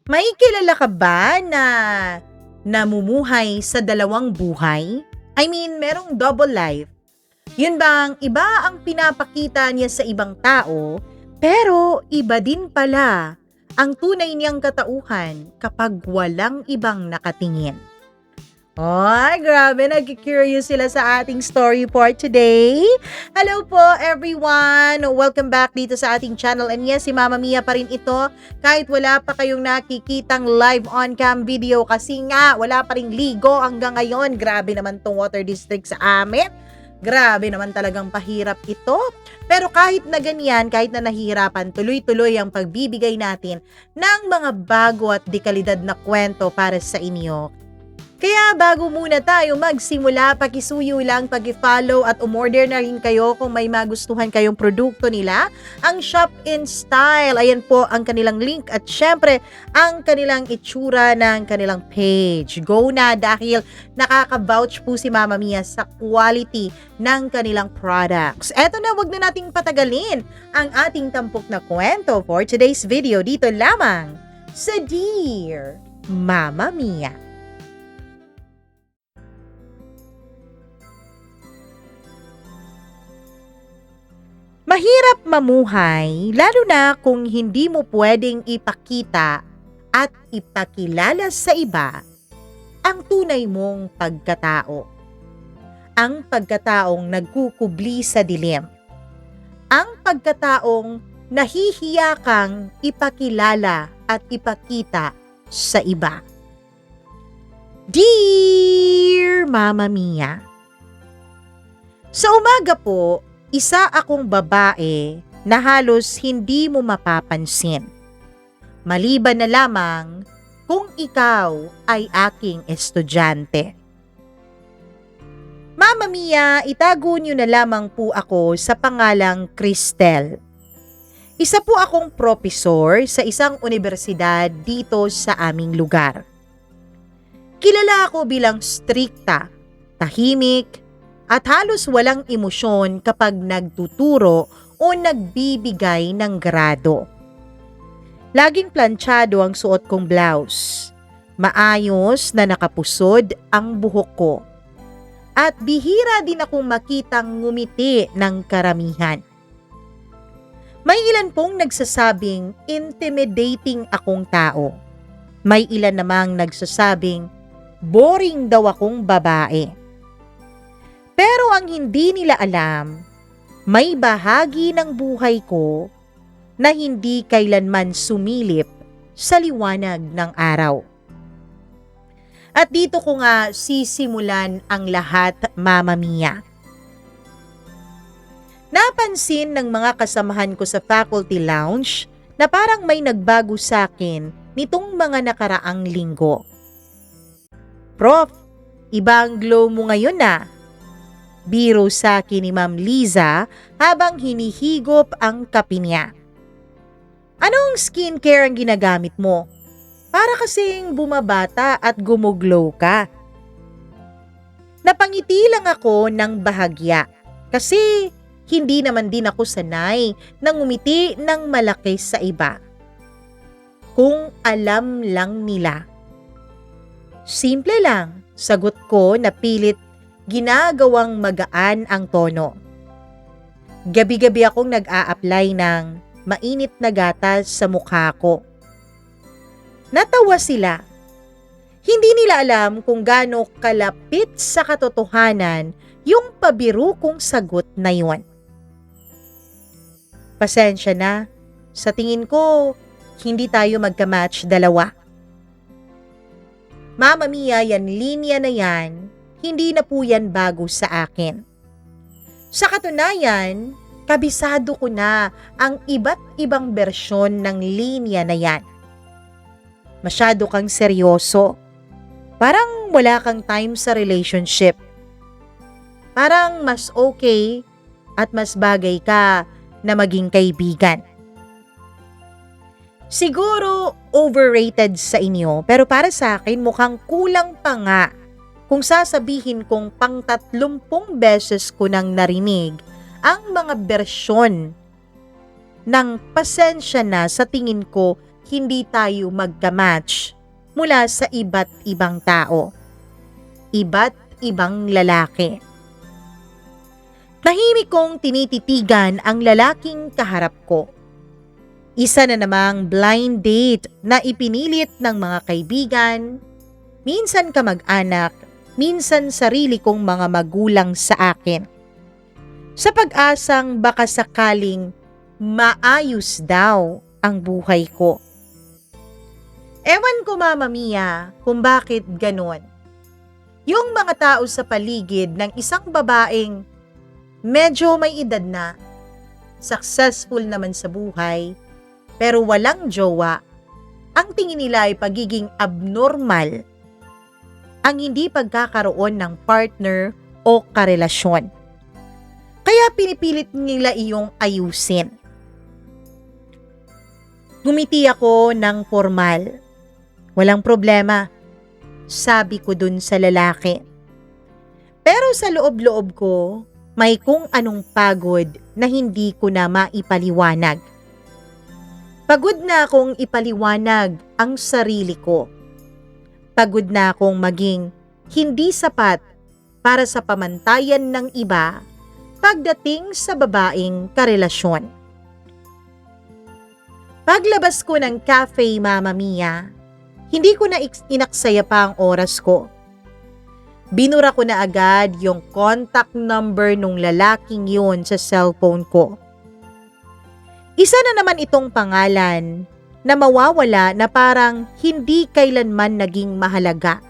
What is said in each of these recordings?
May kilala ka ba na namumuhay sa dalawang buhay? I mean, merong double life. Yun bang iba ang pinapakita niya sa ibang tao, pero iba din pala ang tunay niyang katauhan kapag walang ibang nakatingin. Ay, grabe, nag-curious sila sa ating story for today. Hello po everyone! Welcome back dito sa ating channel. And yes, si Mama Mia pa rin ito kahit wala pa kayong nakikitang live on-cam video kasi nga wala pa rin ligo hanggang ngayon. Grabe naman tong water district sa amin. Grabe naman talagang pahirap ito. Pero kahit na ganyan, kahit na nahihirapan, tuloy-tuloy ang pagbibigay natin ng mga bago at dekalidad na kwento para sa inyo. Kaya bago muna tayo magsimula, pakisuyo lang, pag-follow at umorder na rin kayo kung may magustuhan kayong produkto nila. Ang Shop in Style, ayan po ang kanilang link at syempre ang kanilang itsura ng kanilang page. Go na dahil nakaka-vouch po si Mama Mia sa quality ng kanilang products. Eto na, wag na nating patagalin ang ating tampok na kwento for today's video dito lamang sa Dear Mama Mia. Mahirap mamuhay, lalo na kung hindi mo pwedeng ipakita at ipakilala sa iba ang tunay mong pagkatao. Ang pagkataong nagkukubli sa dilim. Ang pagkataong nahihiya kang ipakilala at ipakita sa iba. Dear Mama Mia, sa umaga po, isa akong babae na halos hindi mo mapapansin. Maliban na lamang kung ikaw ay aking estudyante. Mama Mia, itago niyo na lamang po ako sa pangalang Cristel. Isa po akong propesor sa isang universidad dito sa aming lugar. Kilala ako bilang strikta, tahimik, at halos walang emosyon kapag nagtuturo o nagbibigay ng grado. Laging planchado ang suot kong blouse. Maayos na nakapusod ang buhok ko. At bihira din akong makitang ngumiti ng karamihan. May ilan pong nagsasabing intimidating akong tao. May ilan namang nagsasabing boring daw akong babae. Pero ang hindi nila alam, may bahagi ng buhay ko na hindi kailanman sumilip sa liwanag ng araw. At dito ko nga sisimulan ang lahat, Mama Mia. Napansin ng mga kasamahan ko sa faculty lounge na parang may nagbago sa akin nitong mga nakaraang linggo. Prof, iba ang glow mo ngayon na. Biro sa akin ni Ma'am Liza habang hinihigop ang kape niya. Anong skincare ang ginagamit mo? Para kasing bumabata at gumuglow ka. Napangiti lang ako ng bahagya kasi hindi naman din ako sanay na ngumiti ng malaki sa iba. Kung alam lang nila. Simple lang, sagot ko na pilit ginagawang magaan ang tono. Gabi-gabi akong nag-a-apply ng mainit na gatas sa mukha ko. Natawa sila. Hindi nila alam kung gaano kalapit sa katotohanan yung pabiro kong sagot na yun. Pasensya na, sa tingin ko, hindi tayo magka-match dalawa. Mama Mia, yan linya na yan, hindi na po yan bago sa akin. Sa katunayan, kabisado ko na ang iba't ibang bersyon ng linya na yan. Masyado kang seryoso. Parang wala kang time sa relationship. Parang mas okay at mas bagay ka na maging kaibigan. Siguro overrated sa inyo, pero para sa akin mukhang kulang pa nga kung sasabihin kong pang-30 beses ko nang narinig ang mga bersyon ng pasensya na sa tingin ko hindi tayo magkamatch mula sa iba't ibang tao, iba't ibang lalaki. Tahimik kong tinititigan ang lalaking kaharap ko. Isa na namang blind date na ipinilit ng mga kaibigan, minsan kamag-anak, minsan sarili kong mga magulang sa akin. Sa pag-asang baka sakaling maayos daw ang buhay ko. Ewan ko, Mama Mia, kung bakit ganon. Yung mga tao sa paligid ng isang babaeng medyo may edad na, successful naman sa buhay, pero walang jowa, ang tingin nila ay pagiging abnormal ang hindi pagkakaroon ng partner o karelasyon. Kaya pinipilit nila iyong ayusin. Ngumiti ako ng formal. Walang problema, sabi ko dun sa lalaki. Pero sa loob-loob ko, may kung anong pagod na hindi ko na maipaliwanag. Pagod na akong ipaliwanag ang sarili ko. Pagod na akong maging hindi sapat para sa pamantayan ng iba pagdating sa babaeng karelasyon. Paglabas ko ng cafe, Mama Mia, hindi ko na inaksaya pa ang oras ko. Binura ko na agad yung contact number nung lalaking yun sa cellphone ko. Isa na naman itong pangalan na mawawala na parang hindi kailanman naging mahalaga.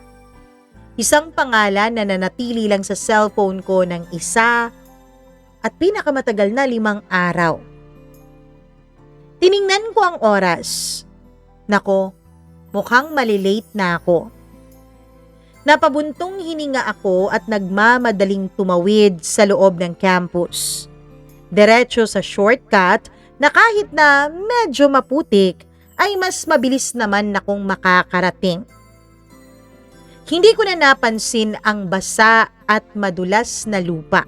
Isang pangalan na nanatili lang sa cellphone ko ng isa at pinakamatagal na 5 araw. Tiningnan ko ang oras. Nako, mukhang malilate na ako. Napabuntong hininga ako at nagmamadaling tumawid sa loob ng campus. Diretso sa shortcut na kahit na medyo maputik ay mas mabilis naman akong makakarating. Hindi ko na napansin ang basa at madulas na lupa.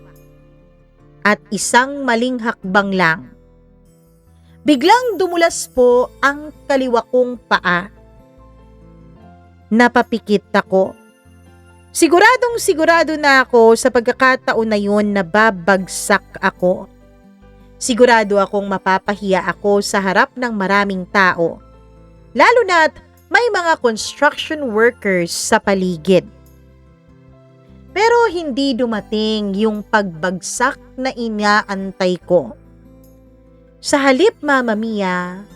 At isang maling hakbang lang. Biglang dumulas po ang kaliwa kong paa. Napapikit ako. Siguradong sigurado na ako sa pagkakataon na yun na babagsak ako. Sigurado akong mapapahiya ako sa harap ng maraming tao. Lalo na't may mga construction workers sa paligid. Pero hindi dumating yung pagbagsak na inaantay ko. Sa halip, Mama Mia,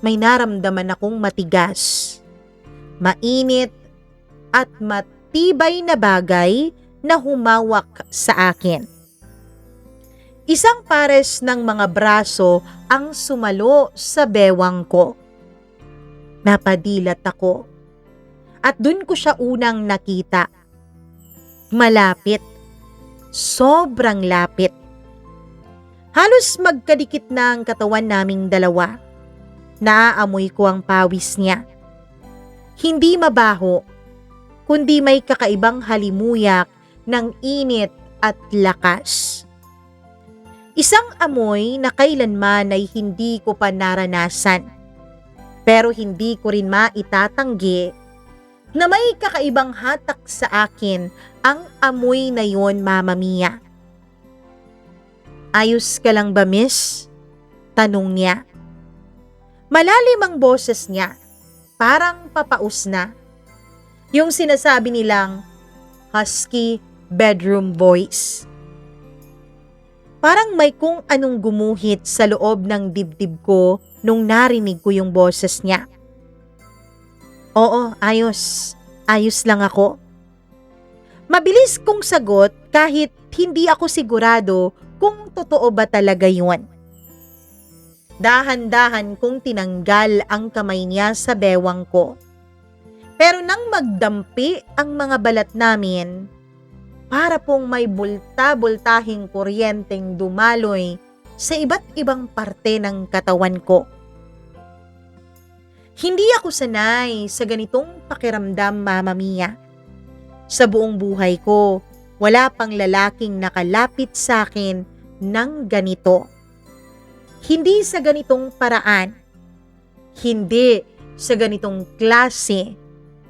may naramdaman akong matigas, mainit at matibay na bagay na humawak sa akin. Isang pares ng mga braso ang sumalo sa bewang ko. Napadilat ako at dun ko siya unang nakita. Malapit, sobrang lapit. Halos magkadikit na ang katawan naming dalawa. Naaamoy ko ang pawis niya. Hindi mabaho, kundi may kakaibang halimuyak ng init at lakas. Isang amoy na kailanman ay hindi ko pa naranasan. Pero hindi ko rin maitatanggi na may kakaibang hatak sa akin ang amoy na yon, Mama Mia. Ayos ka lang ba, miss? Tanong niya. Malalim ang boses niya, parang papaus na. Yung sinasabi nilang husky bedroom voice. Parang may kung anong gumuhit sa loob ng dibdib ko nung narinig ko yung boses niya. Oo, ayos. Ayos lang ako. Mabilis kong sagot kahit hindi ako sigurado kung totoo ba talaga yun. Dahan-dahan kong tinanggal ang kamay niya sa bewang ko. Pero nang magdampi ang mga balat namin, para pong may bulta-bultahing kuryenteng dumaloy sa iba't ibang parte ng katawan ko. Hindi ako sanay sa ganitong pakiramdam, Mama Mia. Sa buong buhay ko, wala pang lalaking nakalapit sa akin ng ganito. Hindi sa ganitong paraan. Hindi sa ganitong klase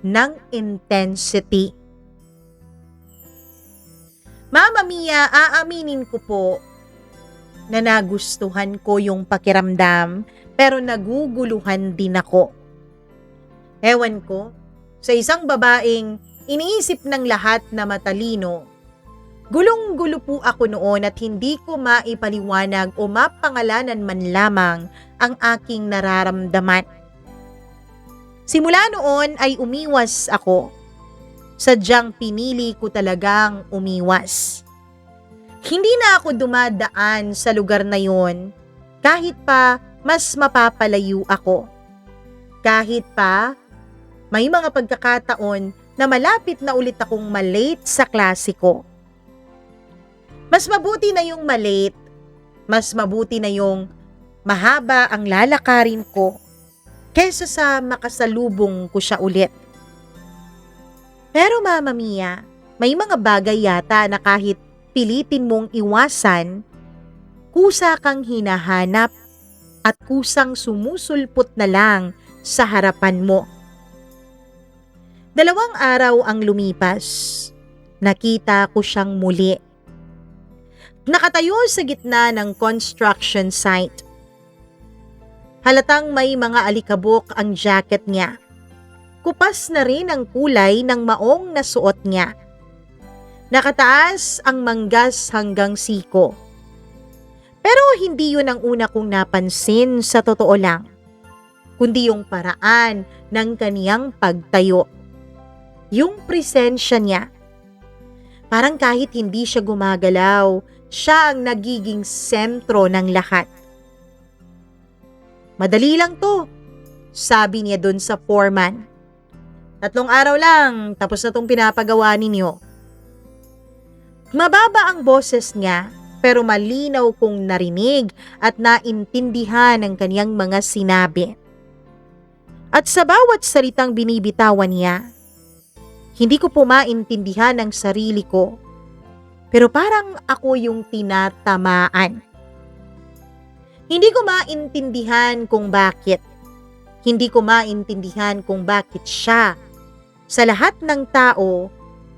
ng intensity. Mama Mia, aaminin ko po na nagustuhan ko yung pakiramdam pero naguguluhan din ako. Ewan ko, sa isang babaeng iniisip ng lahat na matalino, gulong-gulo po ako noon at hindi ko maipaliwanag o mapangalanan man lamang ang aking nararamdaman. Simula noon ay umiwas ako. Sadyang pinili ko talagang umiwas. Hindi na ako dumadaan sa lugar na yon kahit pa mas mapapalayo ako. Kahit pa may mga pagkakataon na malapit na ulit akong malate sa klase ko. Mas mabuti na yung malate, mas mabuti na yung mahaba ang lalakarin ko kaysa sa makasalubong ko siya ulit. Pero Mama Mia, may mga bagay yata na kahit pilitin mong iwasan, kusa kang hinahanap at kusang sumusulpot na lang sa harapan mo. 2 araw ang lumipas. Nakita ko siyang muli. Nakatayo sa gitna ng construction site. Halatang may mga alikabok ang jacket niya. Kupas na rin ang kulay ng maong nasuot niya. Nakataas ang manggas hanggang siko. Pero hindi yun ang una kong napansin sa totoo lang, kundi yung paraan ng kaniyang pagtayo. Yung presensya niya. Parang kahit hindi siya gumagalaw, siya ang nagiging sentro ng lahat. Madali lang to, sabi niya dun sa foreman. 3 araw lang, tapos na tong pinapagawa ninyo. Mababa ang boses niya, pero malinaw kong narinig at naintindihan ang kaniyang mga sinabi. At sa bawat salitang binibitawan niya, hindi ko po maintindihan ang sarili ko, pero parang ako yung tinatamaan. Hindi ko maintindihan kung bakit. Hindi ko maintindihan kung bakit siya, sa lahat ng tao,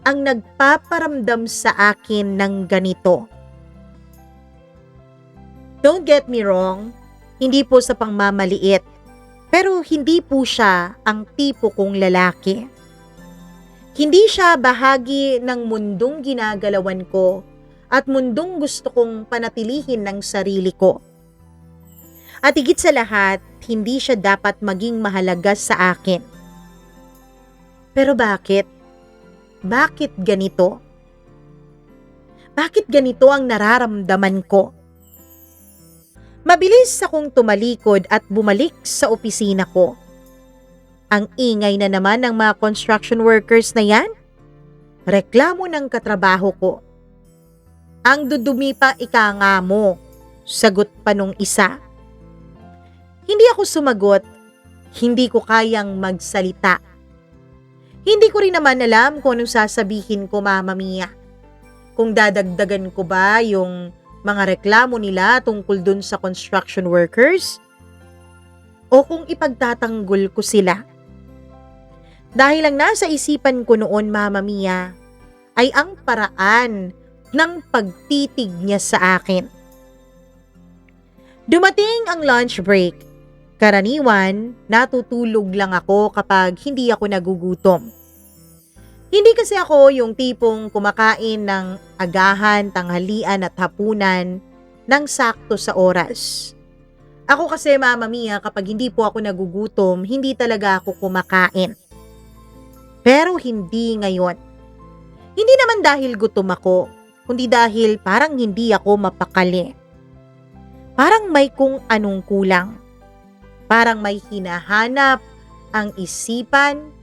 ang nagpaparamdam sa akin ng ganito. Don't get me wrong, hindi po sa pangmamaliit, pero hindi po siya ang tipo kong lalaki. Hindi siya bahagi ng mundong ginagalawan ko at mundong gusto kong panatilihin ng sarili ko. At higit sa lahat, hindi siya dapat maging mahalaga sa akin. Pero bakit? Bakit ganito? Bakit ganito ang nararamdaman ko? Mabilis akong tumalikod at bumalik sa opisina ko. Ang ingay na naman ng mga construction workers na yan. Reklamo ng katrabaho ko. Ang dudumi pa ika nga mo, sagot pa nung isa. Hindi ako sumagot, hindi ko kayang magsalita. Hindi ko rin naman alam kung anong sasabihin ko, Mama Mia. Kung dadagdagan ko ba yung mga reklamo nila tungkol dun sa construction workers? O kung ipagtatanggol ko sila? Dahil ang nasa isipan ko noon, Mama Mia, ay ang paraan ng pagtitig niya sa akin. Dumating ang lunch break. Karaniwan, natutulog lang ako kapag hindi ako nagugutom. Hindi kasi ako yung tipong kumakain ng agahan, tanghalian at hapunan ng sakto sa oras. Ako kasi, Mama Mia, kapag hindi po ako nagugutom, hindi talaga ako kumakain. Pero hindi ngayon. Hindi naman dahil gutom ako, kundi dahil parang hindi ako mapakali. Parang may kung anong kulang. Parang may hinahanap ang isipan,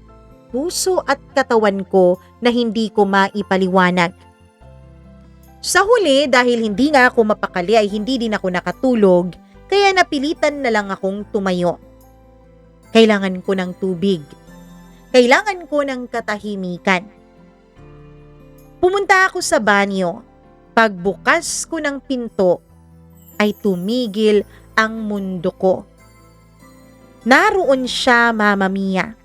puso at katawan ko na hindi ko maipaliwanag. Sa huli, dahil hindi nga ako mapakali ay hindi din ako nakatulog, kaya napilitan na lang akong tumayo. Kailangan ko ng tubig. Kailangan ko ng katahimikan. Pumunta ako sa banyo. Pagbukas ko ng pinto, ay tumigil ang mundo ko. Naroon siya, Mama Mia.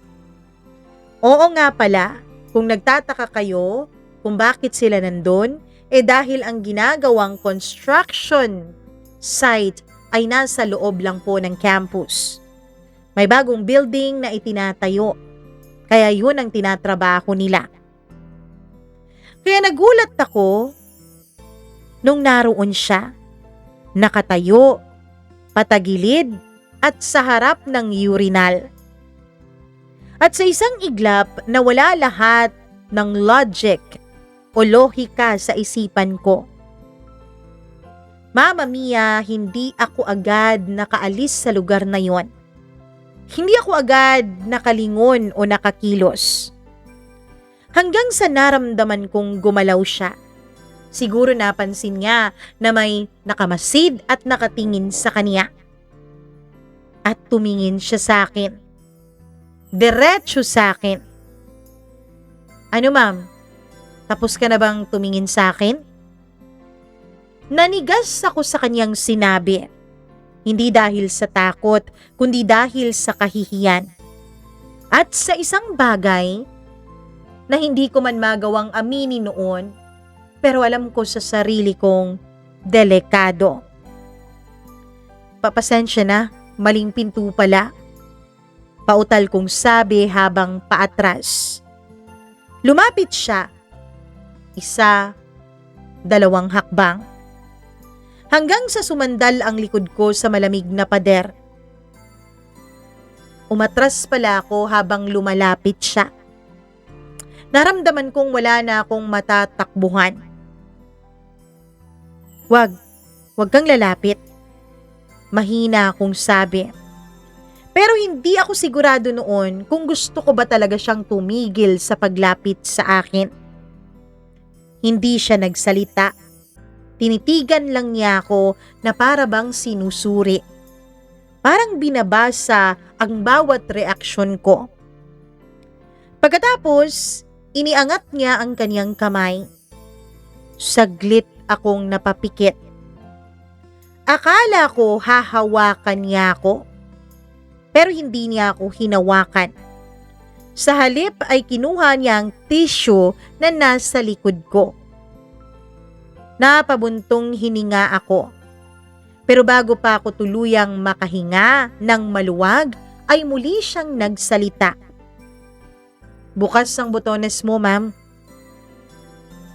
Oo nga pala, kung nagtataka kayo kung bakit sila nandun, dahil ang ginagawang construction site ay nasa loob lang po ng campus. May bagong building na itinatayo, kaya yun ang tinatrabaho nila. Kaya nagulat ako nung naroon siya, nakatayo, patagilid at sa harap ng urinal. At sa isang iglap nawala lahat ng logic o lohika sa isipan ko. Mama Mia, hindi ako agad nakaalis sa lugar na yon. Hindi ako agad nakalingon o nakakilos. Hanggang sa naramdaman kong gumalaw siya. Siguro napansin niya na may nakamasid at nakatingin sa kanya. At tumingin siya sa akin. Diretso sa akin. Ano ma'am? Tapos ka na bang tumingin sa akin? Nanigas ako sa kanyang sinabi. Hindi dahil sa takot, kundi dahil sa kahihiyan. At sa isang bagay na hindi ko man magawang aminin noon, pero alam ko sa sarili kong delikado. Papasensya na, maling pinto pala. Pautal kong sabi habang paatras. Lumapit siya. 1, 2 hakbang. Hanggang sa sumandal ang likod ko sa malamig na pader. Umatras pala ako habang lumalapit siya. Naramdaman kong wala na akong matatakbuhan. Wag kang lalapit. Mahina akong sabi. Pero hindi ako sigurado noon kung gusto ko ba talaga siyang tumigil sa paglapit sa akin. Hindi siya nagsalita. Tinitigan lang niya ako na para bang sinusuri. Parang binabasa ang bawat reaksyon ko. Pagkatapos, iniangat niya ang kanyang kamay. Saglit akong napapikit. Akala ko hahawakan niya ako. Pero hindi niya ako hinawakan. Sa halip ay kinuha niya ang tissue na nasa likod ko. Napabuntong hininga ako. Pero bago pa ako tuluyang makahinga ng maluwag, ay muli siyang nagsalita. Bukas ang botones mo, ma'am.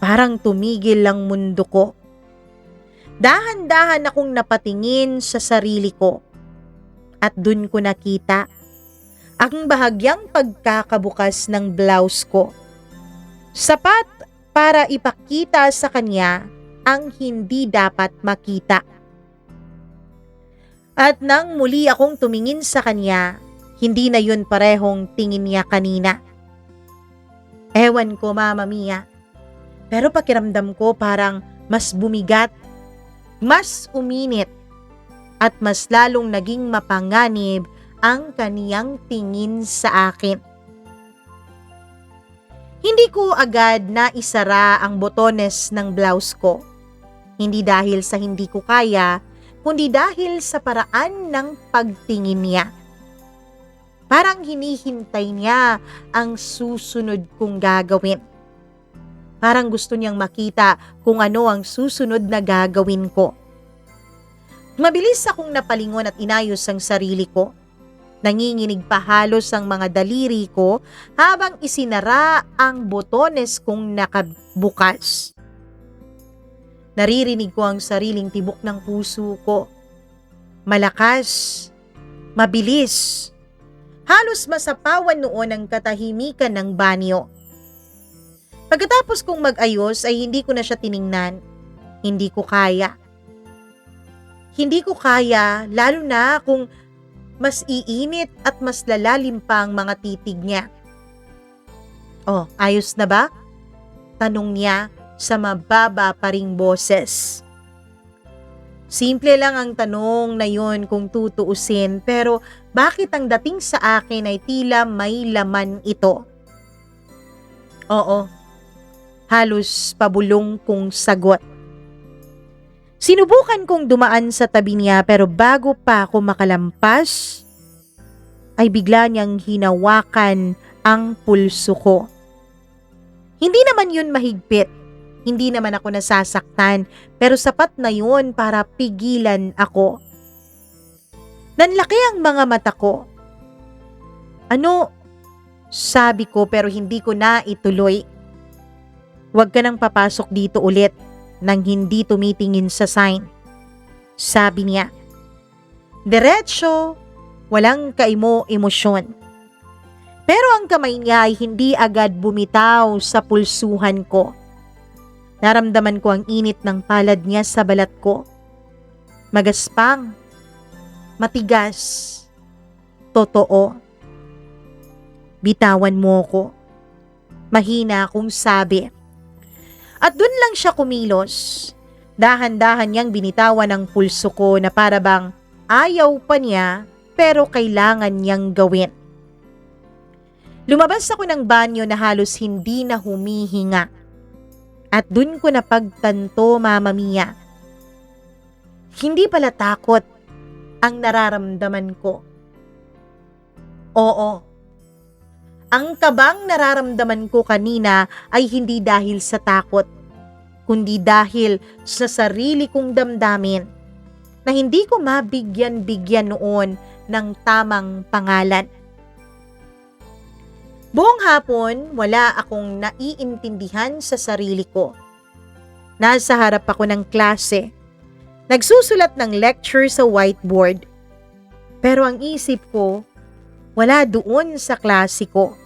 Parang tumigil ang mundo ko. Dahan-dahan akong napatingin sa sarili ko. At dun ko nakita ang bahagyang pagkakabukas ng blouse ko. Sapat para ipakita sa kanya ang hindi dapat makita. At nang muli akong tumingin sa kanya, hindi na yun parehong tingin niya kanina. Ewan ko, Mama Mia, pero pakiramdam ko parang mas bumigat, mas uminit, at mas lalong naging mapanganib ang kaniyang tingin sa akin. Hindi ko agad naisara ang botones ng blouse ko. Hindi dahil sa hindi ko kaya, kundi dahil sa paraan ng pagtingin niya. Parang hinihintay niya ang susunod kong gagawin. Parang gusto niyang makita kung ano ang susunod na gagawin ko. Mabilis akong napalingon at inayos ang sarili ko. Nanginginig pa halos ang mga daliri ko habang isinara ang botones kong nakabukas. Naririnig ko ang sariling tibok ng puso ko. Malakas, mabilis. Halos masapawan noon ang katahimikan ng banyo. Pagkatapos kong mag-ayos ay hindi ko na siya tiningnan. Hindi ko kaya. Hindi ko kaya, lalo na kung mas iinit at mas lalalim pa ang mga titig niya. Oh, ayos na ba? Tanong niya sa mababa pa ring boses. Simple lang ang tanong na yun kung tutuusin, pero bakit ang dating sa akin ay tila may laman ito? Oo, halos pabulong kong sagot. Sinubukan kong dumaan sa tabi niya pero bago pa ako makalampas, ay bigla niyang hinawakan ang pulso ko. Hindi naman yun mahigpit. Hindi naman ako nasasaktan, pero sapat na yun para pigilan ako. Nanlaki ang mga mata ko. Ano? Sabi ko pero hindi ko na ituloy. Huwag ka nang papasok dito ulit nang hindi tumitingin sa sign. Sabi niya. Diretso, walang kaimo-emosyon. Pero ang kamay niya ay hindi agad bumitaw sa pulsuhan ko. Naramdaman ko ang init ng palad niya sa balat ko. Magaspang, matigas, totoo. Bitawan mo ko. Mahina akong sabi. At dun lang siya kumilos. Dahan-dahan niyang binitawan ang pulso ko na para bang ayaw pa niya pero kailangan niyang gawin. Lumabas ako ng banyo na halos hindi na humihinga. At dun ko napagtanto, Mama Mia. Hindi pala takot ang nararamdaman ko. Oo. Ang kabang nararamdaman ko kanina ay hindi dahil sa takot, kundi dahil sa sarili kong damdamin na hindi ko mabigyan-bigyan noon ng tamang pangalan. Buong hapon, wala akong naiintindihan sa sarili ko. Nasa harap ako ng klase. Nagsusulat ng lecture sa whiteboard. Pero ang isip ko, wala doon sa klase ko.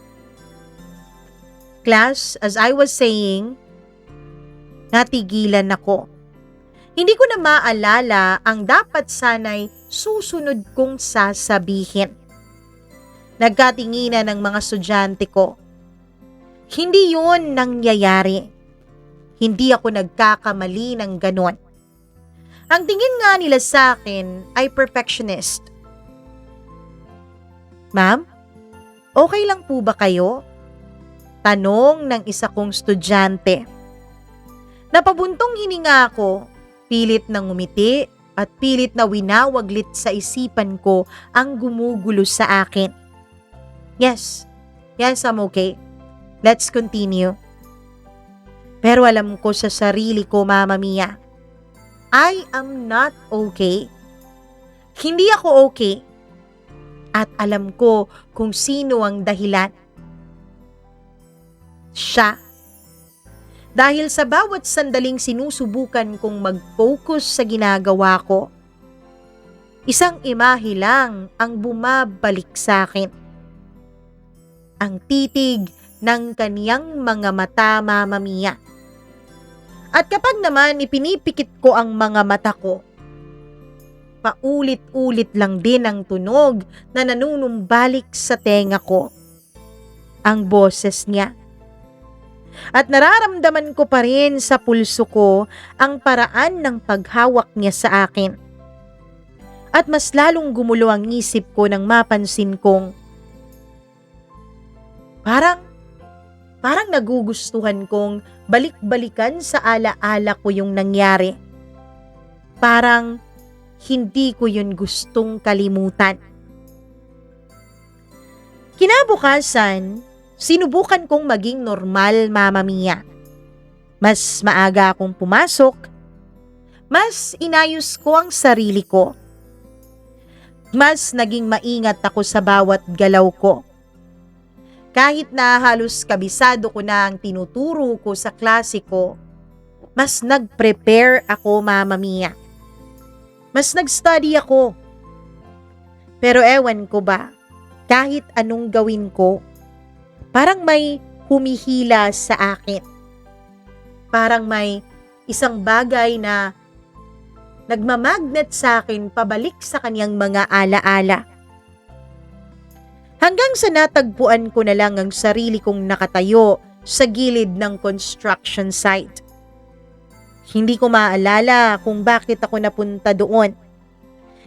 Class, as I was saying, natigilan ako. Hindi ko na maalala ang dapat sana'y susunod kong sasabihin. Nagkatinginan ng mga estudyante ko. Hindi yun nangyayari. Hindi ako nagkakamali ng ganon. Ang tingin nga nila sa akin ay perfectionist. Ma'am, okay lang po ba kayo? Tanong ng isa kong estudyante. Napabuntong hininga ako, pilit na ngumiti at pilit na winawaglit sa isipan ko ang gumugulo sa akin. Yes, I'm okay. Let's continue. Pero alam ko sa sarili ko, Mama Mia, I am not okay. Hindi ako okay. At alam ko kung sino ang dahilan. Siya. Dahil sa bawat sandaling sinusubukan kong mag-focus sa ginagawa ko, isang imahe lang ang bumabalik sa akin. Ang titig ng kaniyang mga mata, Mama Mia. At kapag naman ipinipikit ko ang mga mata ko, paulit-ulit lang din ang tunog na nanunumbalik sa tenga ko. Ang boses niya. At nararamdaman ko pa rin sa pulso ko ang paraan ng paghawak niya sa akin. At mas lalong gumulo ang isip ko nang mapansin kong Parang nagugustuhan kong balik-balikan sa ala-ala ko yung nangyari. Parang hindi ko yun gustong kalimutan. Kinabukasan, sinubukan kong maging normal, Mama Mia. Mas maaga akong pumasok. Mas inayos ko ang sarili ko. Mas naging maingat ako sa bawat galaw ko. Kahit na halos kabisado ko na ang tinuturo ko sa klase ko, mas nag-prepare ako, Mama Mia. Mas nag-study ako. Pero ewan ko ba, kahit anong gawin ko, parang may humihila sa akin. Parang may isang bagay na nagmamagnet sa akin pabalik sa kanyang mga ala-ala. Hanggang sa natagpuan ko na lang ang sarili kong nakatayo sa gilid ng construction site. Hindi ko maalala kung bakit ako napunta doon.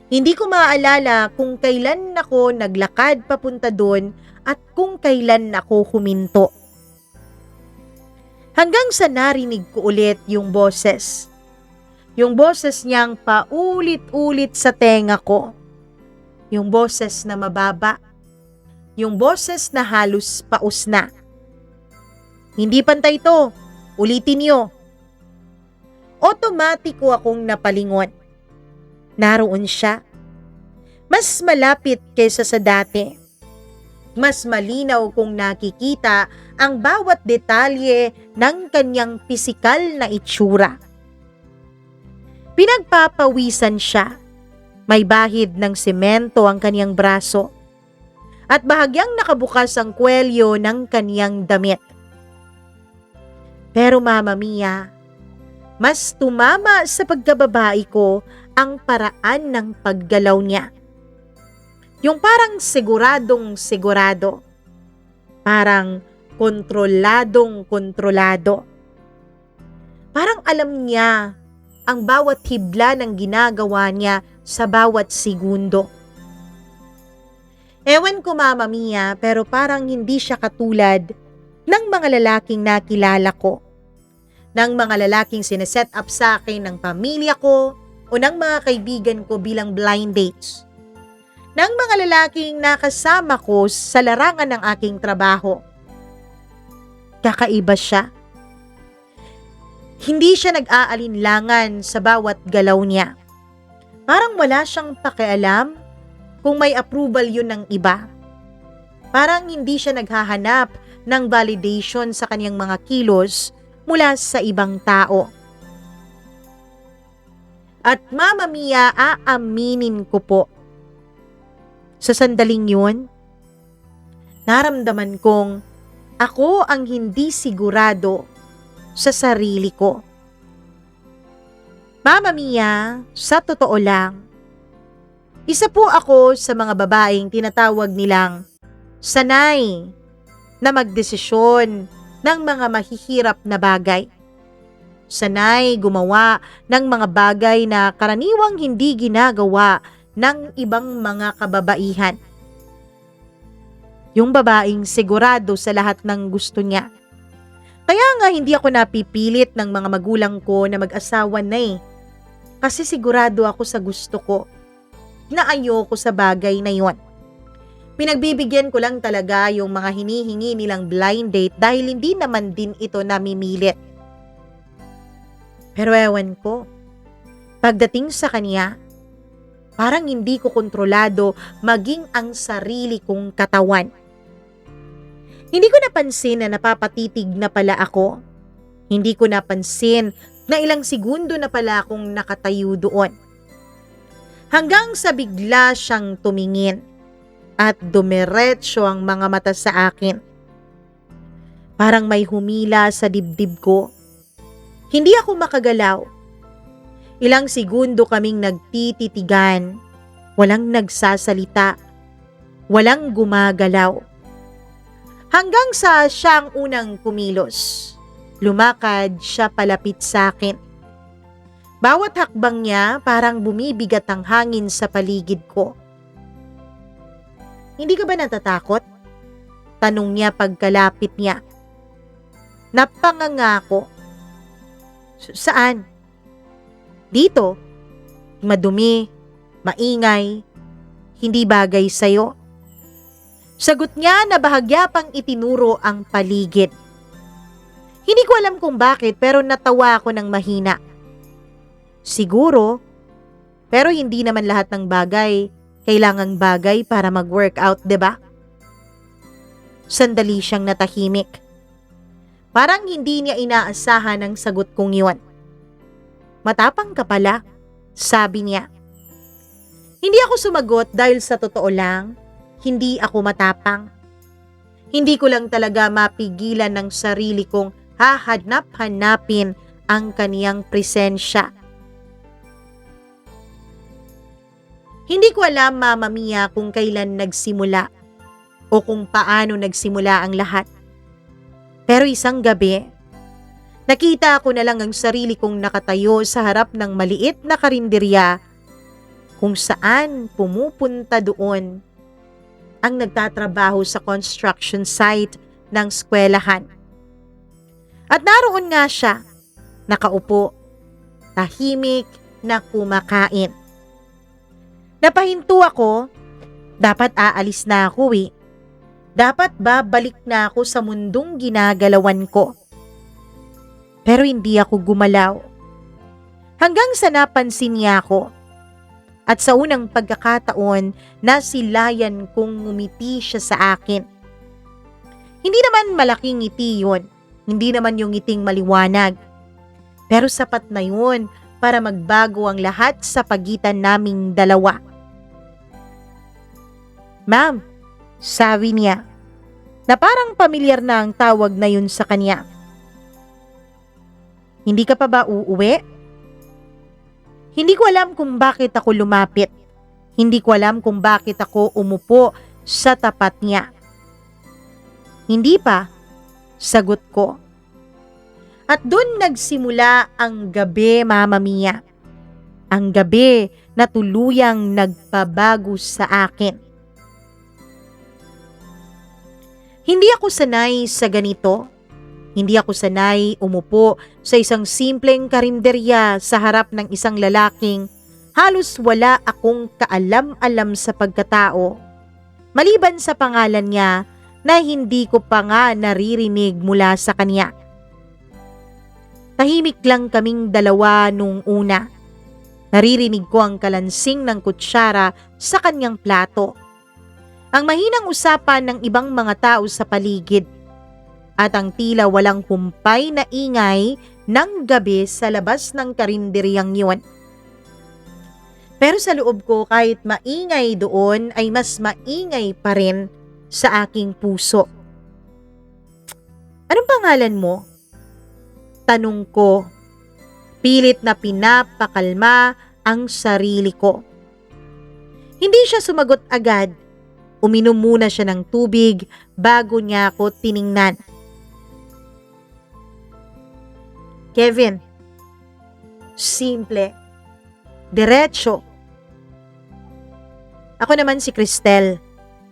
Hindi ko maalala kung kailan ako naglakad papunta doon at kung kailan ako huminto. Hanggang sa narinig ko ulit yung boses. Yung boses niyang paulit-ulit sa tenga ko. Yung boses na mababa yung boses na halos paus na. Hindi pantay to. Ulitin niyo. Otomatiko akong napalingon. Naroon siya. Mas malapit kaysa sa dati. Mas malinaw kong nakikita ang bawat detalye ng kanyang pisikal na itsura. Pinagpapawisan siya. May bahid ng semento ang kanyang braso. At bahagyang nakabukas ang kwelyo ng kanyang damit. Pero Mama Mia, mas tumama sa pagkababae ko ang paraan ng paggalaw niya. Yung parang siguradong sigurado. Parang kontroladong kontrolado. Parang alam niya ang bawat hibla ng ginagawa niya sa bawat segundo. Ewan ko Mama Mia, pero parang hindi siya katulad ng mga lalaking nakilala ko. Ng mga lalaking sineset up sa akin ng pamilya ko o ng mga kaibigan ko bilang blind dates. Ng mga lalaking nakasama ko sa larangan ng aking trabaho. Kakaiba siya. Hindi siya nag-aalinlangan sa bawat galaw niya. Parang wala siyang pakialam kung may approval yun ng iba. Parang hindi siya naghahanap ng validation sa kanyang mga kilos mula sa ibang tao. At Mama Mia, aaminin ko po, sa sandaling yun, naramdaman kong ako ang hindi sigurado sa sarili ko. Mama Mia, sa totoo lang, isa po ako sa mga babaeng tinatawag nilang sanay na magdesisyon ng mga mahihirap na bagay. Sanay gumawa ng mga bagay na karaniwang hindi ginagawa ng ibang mga kababaihan. Yung babaeng sigurado sa lahat ng gusto niya. Kaya nga hindi ako napipilit ng mga magulang ko na mag-asawa na eh. Kasi sigurado ako sa gusto ko. Na ayoko sa bagay na yon. Pinagbibigyan ko lang talaga yung mga hinihingi nilang blind date dahil hindi naman din ito namimilit. Pero ewan ko, pagdating sa kanya, parang hindi ko kontrolado maging ang sarili kong katawan. Hindi ko napansin na napapatitig na pala ako. Hindi ko napansin na ilang segundo na pala akong nakatayo doon. Hanggang sa bigla siyang tumingin at dumiretso ang mga mata sa akin. Parang may humila sa dibdib ko. Hindi ako makagalaw. Ilang segundo kaming nagtititigan. Walang nagsasalita. Walang gumagalaw. Hanggang sa siyang unang kumilos. Lumakad siya palapit sa akin. Bawat hakbang niya parang bumibigat ang hangin sa paligid ko. Hindi ka ba natatakot? Tanong niya pagkalapit niya. Napanganga ko. Saan? Dito. Madumi, maingay, hindi bagay sa'yo. Sagot niya na bahagya pang itinuro ang paligid. Hindi ko alam kung bakit pero natawa ako ng mahina. Siguro, pero hindi naman lahat ng bagay kailangang bagay para mag-workout, 'di ba? Sandali siyang natahimik. Parang hindi niya inaasahan ang sagot kong iyon. Matapang ka pala, sabi niya. Hindi ako sumagot dahil sa totoo lang, hindi ako matapang. Hindi ko lang talaga mapigilan ng sarili kong hahanap-hanapin ang kaniyang presensya. Hindi ko alam, Mama Mia, kung kailan nagsimula o kung paano nagsimula ang lahat. Pero isang gabi, nakita ko na lang ang sarili kong nakatayo sa harap ng maliit na karinderya kung saan pumupunta doon ang nagtatrabaho sa construction site ng eskwelahan. At naroon nga siya, nakaupo, tahimik na kumakain. Napahinto ako, dapat aalis na ako eh. Dapat ba balik na ako sa mundong ginagalawan ko? Pero hindi ako gumalaw. Hanggang sa napansin niya ako. At sa unang pagkakataon, nasilayan kong ngumiti siya sa akin. Hindi naman malaking ngiti yun. Hindi naman yung ngiting maliwanag. Pero sapat na yun para magbago ang lahat sa pagitan naming dalawa. Ma'am, sabi niya, na parang pamilyar na ang tawag na yun sa kanya. Hindi ka pa ba uuwi? Hindi ko alam kung bakit ako lumapit. Hindi ko alam kung bakit ako umupo sa tapat niya. Hindi pa, sagot ko. At doon nagsimula ang gabi, Mama Mia. Ang gabi na tuluyang nagpabago sa akin. Hindi ako sanay sa ganito. Hindi ako sanay umupo sa isang simpleng karinderya sa harap ng isang lalaking halos wala akong kaalam-alam sa pagkatao. Maliban sa pangalan niya na hindi ko pa nga naririnig mula sa kanya. Tahimik lang kaming dalawa nung una. Naririnig ko ang kalansing ng kutsara sa kanyang plato. Ang mahinang usapan ng ibang mga tao sa paligid. At ang tila walang humpay na ingay ng gabi sa labas ng karinderyang yun. Pero sa loob ko kahit maingay doon ay mas maingay pa rin sa aking puso. Anong pangalan mo? Tanong ko. Pilit na pinapakalma ang sarili ko. Hindi siya sumagot agad. Uminom muna siya ng tubig bago niya ako tiningnan. Kevin, simple, diretso. Ako naman si Cristel,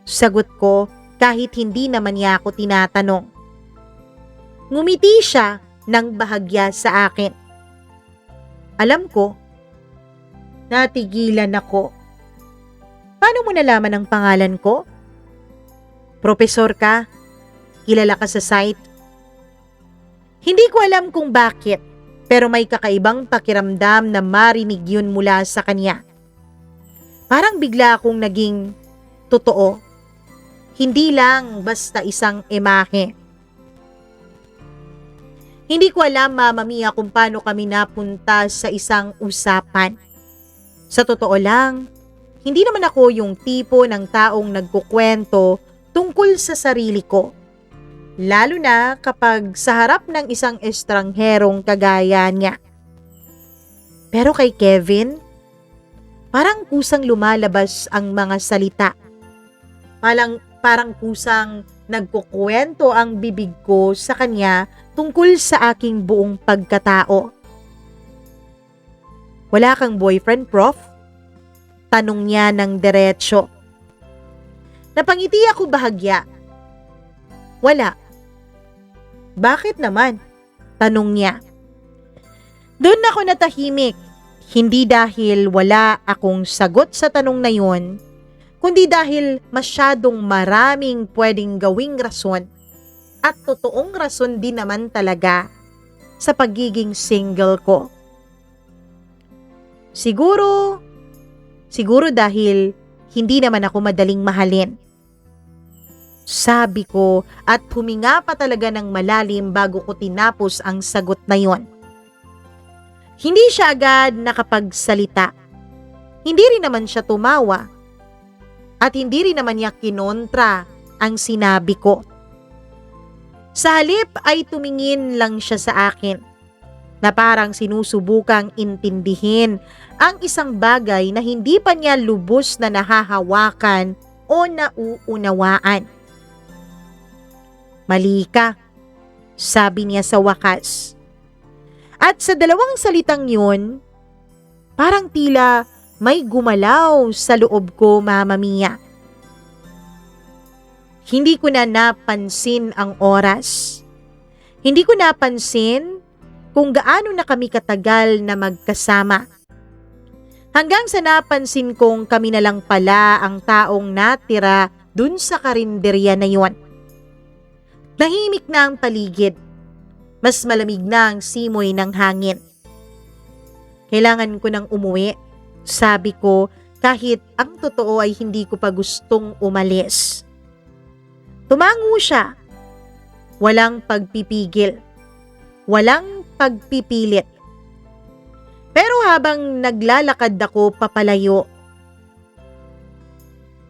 sagot ko kahit hindi naman niya ako tinatanong. Ngumiti siya ng bahagya sa akin. Alam ko, natigilan ako. Paano mo nalaman ang pangalan ko? Propesor ka? Kilala ka sa site? Hindi ko alam kung bakit, pero may kakaibang pakiramdam na marinig yun mula sa kanya. Parang bigla akong naging totoo. Hindi lang basta isang imahe. Hindi ko alam, Mama Mia, kung paano kami napunta sa isang usapan. Sa totoo lang, hindi naman ako yung tipo ng taong nagkukwento tungkol sa sarili ko. Lalo na kapag sa harap ng isang estrangherong kagaya niya. Pero kay Kevin, parang kusang lumalabas ang mga salita. Parang kusang nagkukwento ang bibig ko sa kanya tungkol sa aking buong pagkatao. Wala kang boyfriend, Prof? Tanong niya ng diretsyo. Napangiti ako bahagya. Wala. Bakit naman? Tanong niya. Doon ako natahimik. Hindi dahil wala akong sagot sa tanong na yun, kundi dahil masyadong maraming pwedeng gawing rason at totoong rason din naman talaga sa pagiging single ko. Siguro dahil hindi naman ako madaling mahalin. Sabi ko at huminga pa talaga ng malalim bago ko tinapos ang sagot na yon. Hindi siya agad nakapagsalita. Hindi rin naman siya tumawa. At hindi rin naman niya kinontra ang sinabi ko. Sa halip ay tumingin lang siya sa akin na parang sinusubukang intindihin ang isang bagay na hindi pa niya lubos na nahahawakan o nauunawaan. Mali ka, sabi niya sa wakas. At sa dalawang salitang yun, parang tila may gumalaw sa loob ko, Mama Mia. Hindi ko na napansin ang oras. Hindi ko napansin kung gaano na kami katagal na magkasama. Hanggang sa napansin kong kami na lang pala ang taong natira dun sa karinderya na yon. Tahimik na ang paligid. Mas malamig na ang simoy ng hangin. Kailangan ko nang umuwi, sabi ko, kahit ang totoo ay hindi ko pa gustong umalis. Tumango siya. Walang pagpipigil. Walang pagpipilit. Pero habang naglalakad ako papalayo,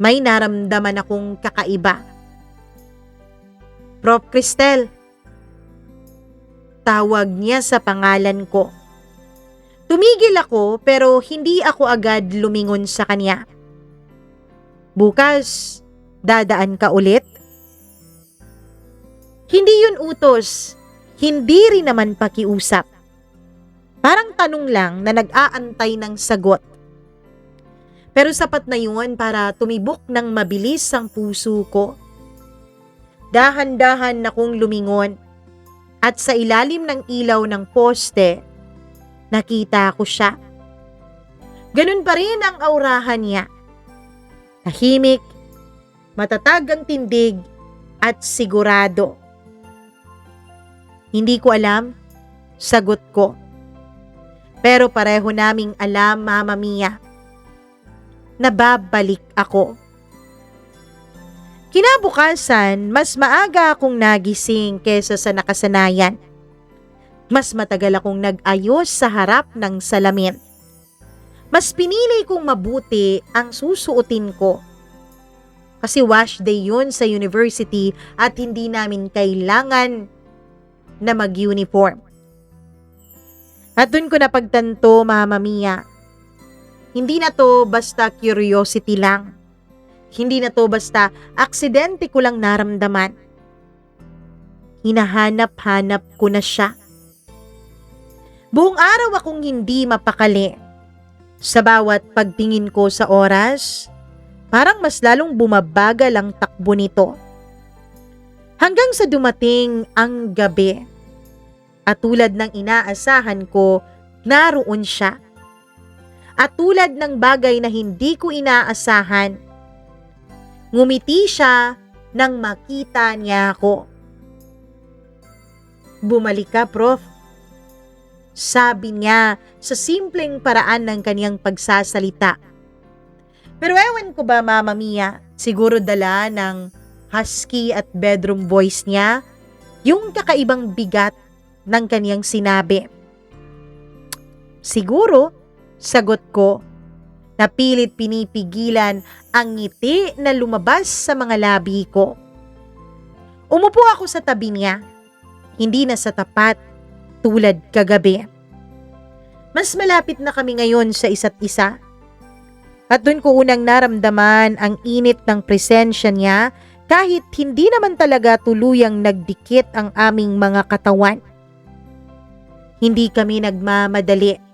may naramdaman akong kakaiba. Prof. Cristel. Tawag niya sa pangalan ko. Tumigil ako pero hindi ako agad lumingon sa kanya. Bukas, dadaan ka ulit? Hindi yun utos, hindi rin naman pakiusap. Parang tanong lang na nag-aantay ng sagot. Pero sapat na yun para tumibok ng mabilis ang puso ko. Dahan-dahan akong lumingon at sa ilalim ng ilaw ng poste, nakita ko siya. Ganun pa rin ang aurahan niya. Tahimik, matatag ang tindig at sigurado. Hindi ko alam, sagot ko. Pero pareho naming alam, Mama Mia, na babalik ako. Kinabukasan, mas maaga akong nagising kesa sa nakasanayan. Mas matagal akong nag-ayos sa harap ng salamin. Mas pinili kong mabuti ang susuotin ko. Kasi wash day yun sa university at hindi namin kailangan na mag-uniform. At dun ko napagtanto, Mama Mia, hindi na to basta curiosity lang. Hindi na to basta aksidente ko lang naramdaman. Hinahanap-hanap ko na siya. Buong araw akong hindi mapakali. Sa bawat pagtingin ko sa oras, parang mas lalong bumabagal ang takbo nito. Hanggang sa dumating ang gabi. At tulad ng inaasahan ko, naroon siya. At tulad ng bagay na hindi ko inaasahan, ngumiti siya nang makita niya ako. Bumalik ka, Prof. Sabi niya sa simpleng paraan ng kaniyang pagsasalita. Pero ewan ko ba, Mama Mia, siguro dala ng husky at bedroom voice niya, yung kakaibang bigat ng kaniyang sinabi. Siguro, sagot ko, na pilit pinipigilan ang ngiti na lumabas sa mga labi ko. Umupo ako sa tabi niya, hindi na sa tapat tulad kagabi. Mas malapit na kami ngayon sa isa't isa. At doon ko unang naramdaman ang init ng presensya niya kahit hindi naman talaga tuluyang nagdikit ang aming mga katawan. Hindi kami nagmamadali.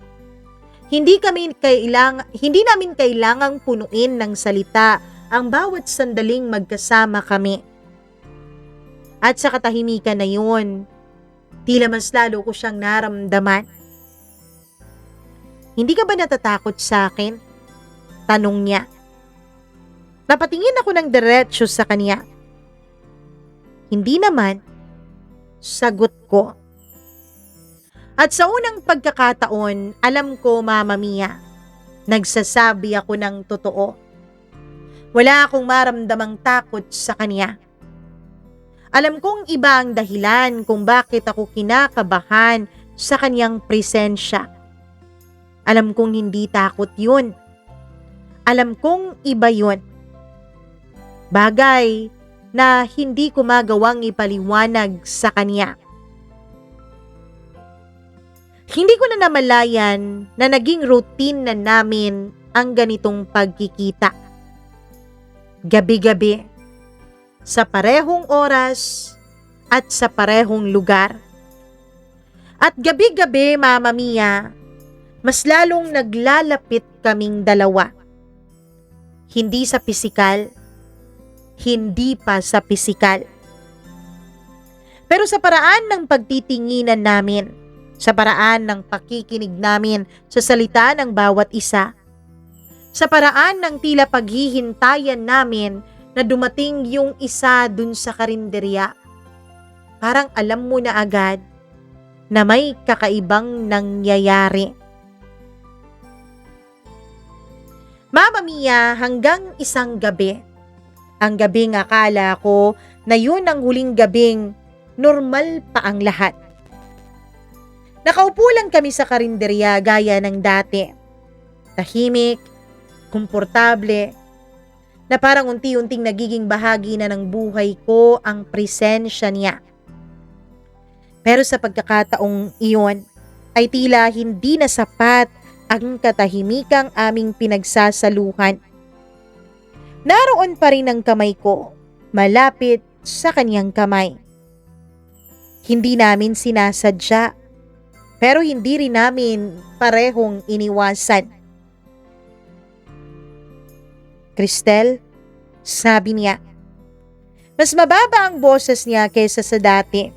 Hindi namin kailangang punuin ng salita ang bawat sandaling magkasama kami. At sa katahimikan na yun, tila mas lalo ko siyang naramdaman. Hindi ka ba natatakot sa akin? Tanong niya. Napatingin ako ng diretsyo sa kanya. Hindi naman, sagot ko. At sa unang pagkakataon, alam ko, Mama Mia, nagsasabi ako ng totoo. Wala akong maramdamang takot sa kanya. Alam kong iba ang dahilan kung bakit ako kinakabahan sa kanyang presensya. Alam kong hindi takot yun. Alam kong iba yun. Bagay na hindi ko magawang ipaliwanag sa kanya. Hindi ko na namalayan na naging routine na namin ang ganitong pagkikita. Gabi-gabi, sa parehong oras at sa parehong lugar. At gabi-gabi, Mama Mia, mas lalong naglalapit kaming dalawa. Hindi sa pisikal, hindi pa sa pisikal. Pero sa paraan ng pagtitinginan namin, sa paraan ng pakikinig namin sa salita ng bawat isa, sa paraan ng tila paghihintayan namin na dumating yung isa dun sa karinderya. Parang alam mo na agad na may kakaibang nangyayari. Mama Mia, hanggang isang gabi. Ang gabing akala ko na yun ang huling gabing normal pa ang lahat. Nakaupo lang kami sa karinderya gaya ng dati. Tahimik, komportable, na parang unti-unting nagiging bahagi na ng buhay ko ang presensya niya. Pero sa pagkakataong iyon, ay tila hindi na sapat ang katahimikang aming pinagsasaluhan. Naroon pa rin ang kamay ko, malapit sa kanyang kamay. Hindi namin sinasadya, pero hindi rin namin parehong iniwasan. Cristel, sabi niya. Mas mababa ang boses niya kaysa sa dati.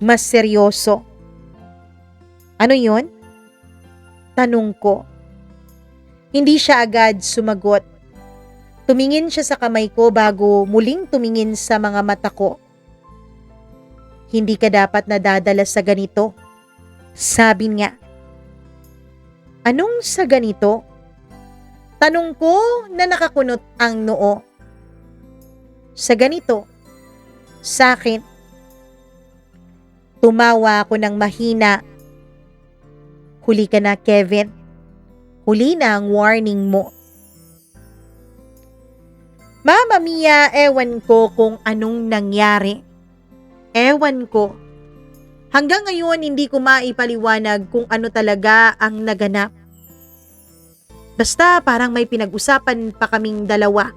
Mas seryoso. Ano yun? Tanong ko. Hindi siya agad sumagot. Tumingin siya sa kamay ko bago muling tumingin sa mga mata ko. Hindi ka dapat nadadala sa ganito, sabi niya. Anong sa ganito? Tanong ko na nakakunot ang noo. Sa ganito, sa akin. Tumawa ako ng mahina. Huli ka na, Kevin. Huli na ang warning mo. Mama Mia, ewan ko kung anong nangyari. Ewan ko. Hanggang ngayon hindi ko maipaliwanag kung ano talaga ang naganap. Basta parang may pinag-usapan pa kaming dalawa.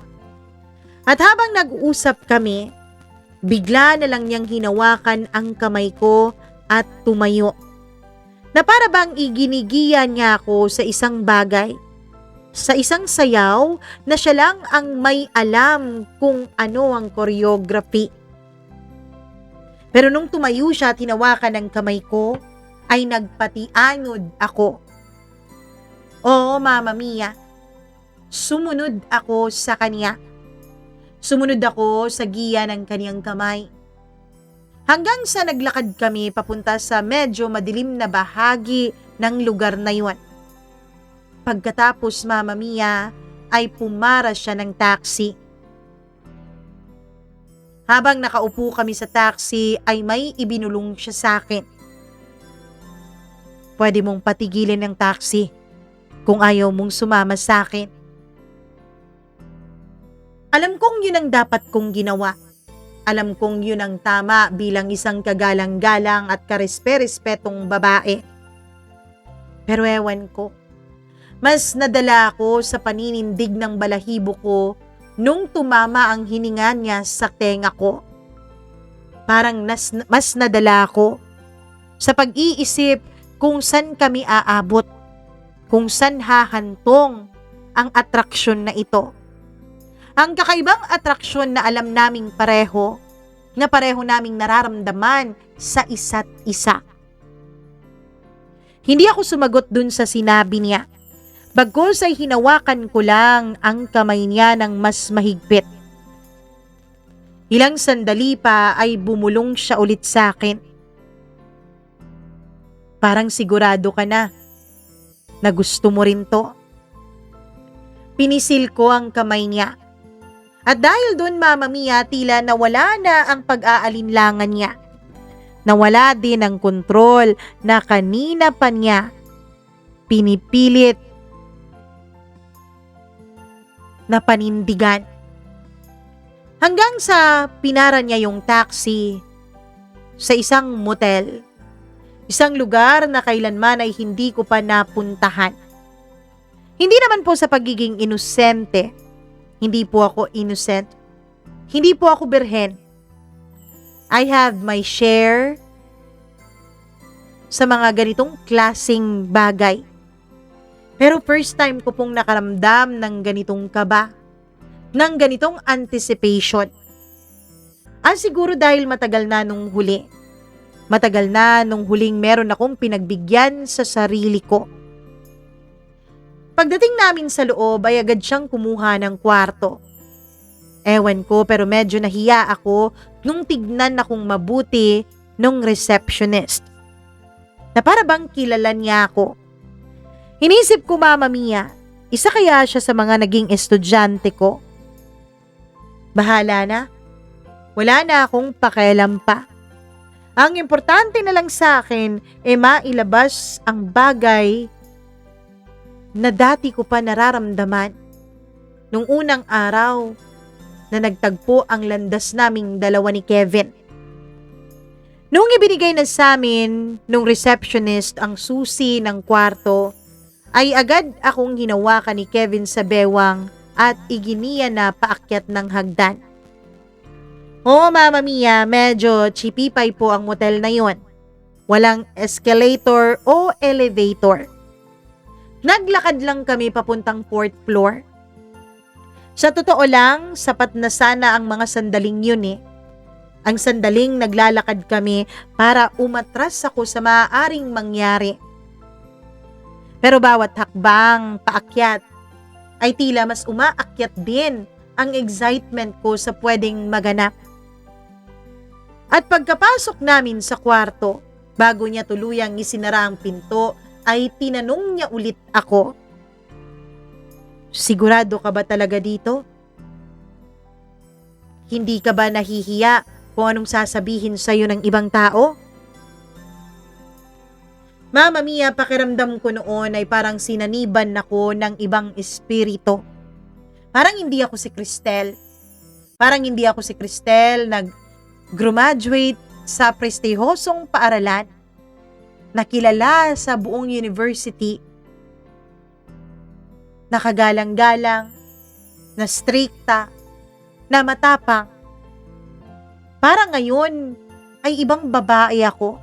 At habang nag-uusap kami, bigla na lang niyang hinawakan ang kamay ko at tumayo. Na para bang iginigiya niya ako sa isang bagay. Sa isang sayaw na siya lang ang may alam kung ano ang choreography. Pero nung tumayo siya at hinawakan ng kamay ko, ay nagpatianod ako. Oo, Mama Mia. Sumunod ako sa kanya. Sumunod ako sa giya ng kaniyang kamay. Hanggang sa naglakad kami papunta sa medyo madilim na bahagi ng lugar na yun. Pagkatapos, Mama Mia, ay pumara siya ng taxi. Habang nakaupo kami sa taxi ay may ibinulong siya sa akin. Pwede mong patigilin ng taxi kung ayaw mong sumama sa akin. Alam kong yun ang dapat kong ginawa. Alam kong yun ang tama bilang isang kagalang-galang at karespe-respetong babae. Pero ewan ko, mas nadala ako sa paninindig ng balahibo ko nung tumama ang hininga niya sa tenga ko. Parang mas nadala ako sa pag-iisip kung saan kami aabot, kung saan hahantong ang atraksyon na ito. Ang kakaibang atraksyon na alam naming pareho, na pareho naming nararamdaman sa isa't isa. Hindi ako sumagot dun sa sinabi niya. Bagkus ay hinawakan ko lang ang kamay niya ng mas mahigpit. Ilang sandali pa ay bumulong siya ulit sa akin. Parang sigurado ka na gusto mo rin to. Pinisil ko ang kamay niya. At dahil doon, Mama Mia, tila nawala na ang pag-aalinlangan niya. Nawala din ang kontrol na kanina pa niya pinipilit na panindigan. Hanggang sa pinara niya yung taxi sa isang motel. Isang lugar na kailanman ay hindi ko pa napuntahan. Hindi naman po sa pagiging inosente. Hindi po ako innocent. Hindi po ako birhen. I have my share sa mga ganitong klasing bagay. Pero first time ko pong nakaramdam ng ganitong kaba, ng ganitong anticipation. Siguro dahil matagal na nung huli. Matagal na nung huling meron akong pinagbigyan sa sarili ko. Pagdating namin sa loob ay agad siyang kumuha ng kwarto. Ewan ko, pero medyo nahiya ako nung tignan akong mabuti nung receptionist. Na para bang kilala niya ako. Inisip ko, Mama Mia, isa kaya siya sa mga naging estudyante ko? Bahala na. Wala na akong pakialam pa. Ang importante na lang sa akin mailabas ang bagay na dati ko pa nararamdaman nung unang araw na nagtagpo ang landas naming dalawa ni Kevin. Nung ibinigay na sa amin nung receptionist ang susi ng kwarto, ay agad akong hinawakan ni Kevin sa bewang at iginiya na paakyat ng hagdan. Mama Mia, medyo chipipay po ang motel na yon. Walang escalator o elevator. Naglakad lang kami papuntang 4th floor. Sa totoo lang, sapat na sana ang mga sandaling yun eh. Ang sandaling naglalakad kami para umatras ako sa maaaring mangyari. Pero bawat hakbang paakyat ay tila mas umaakyat din ang excitement ko sa pwedeng maganap. At pagkapasok namin sa kwarto, bago niya tuluyang isinara ang pinto, ay tinanong niya ulit ako. Sigurado ka ba talaga dito? Hindi ka ba nahihiya kung anong sasabihin sa'yo ng ibang tao? Mama Mia, pakiramdam ko noon ay parang sinaniban ako ng ibang espiritu. Parang hindi ako si Cristel. Nag-graduate sa prestihosong paaralan, nakilala sa buong university, nakagalang-galang, na strikta, na matapang. Para ngayon ay ibang babae ako.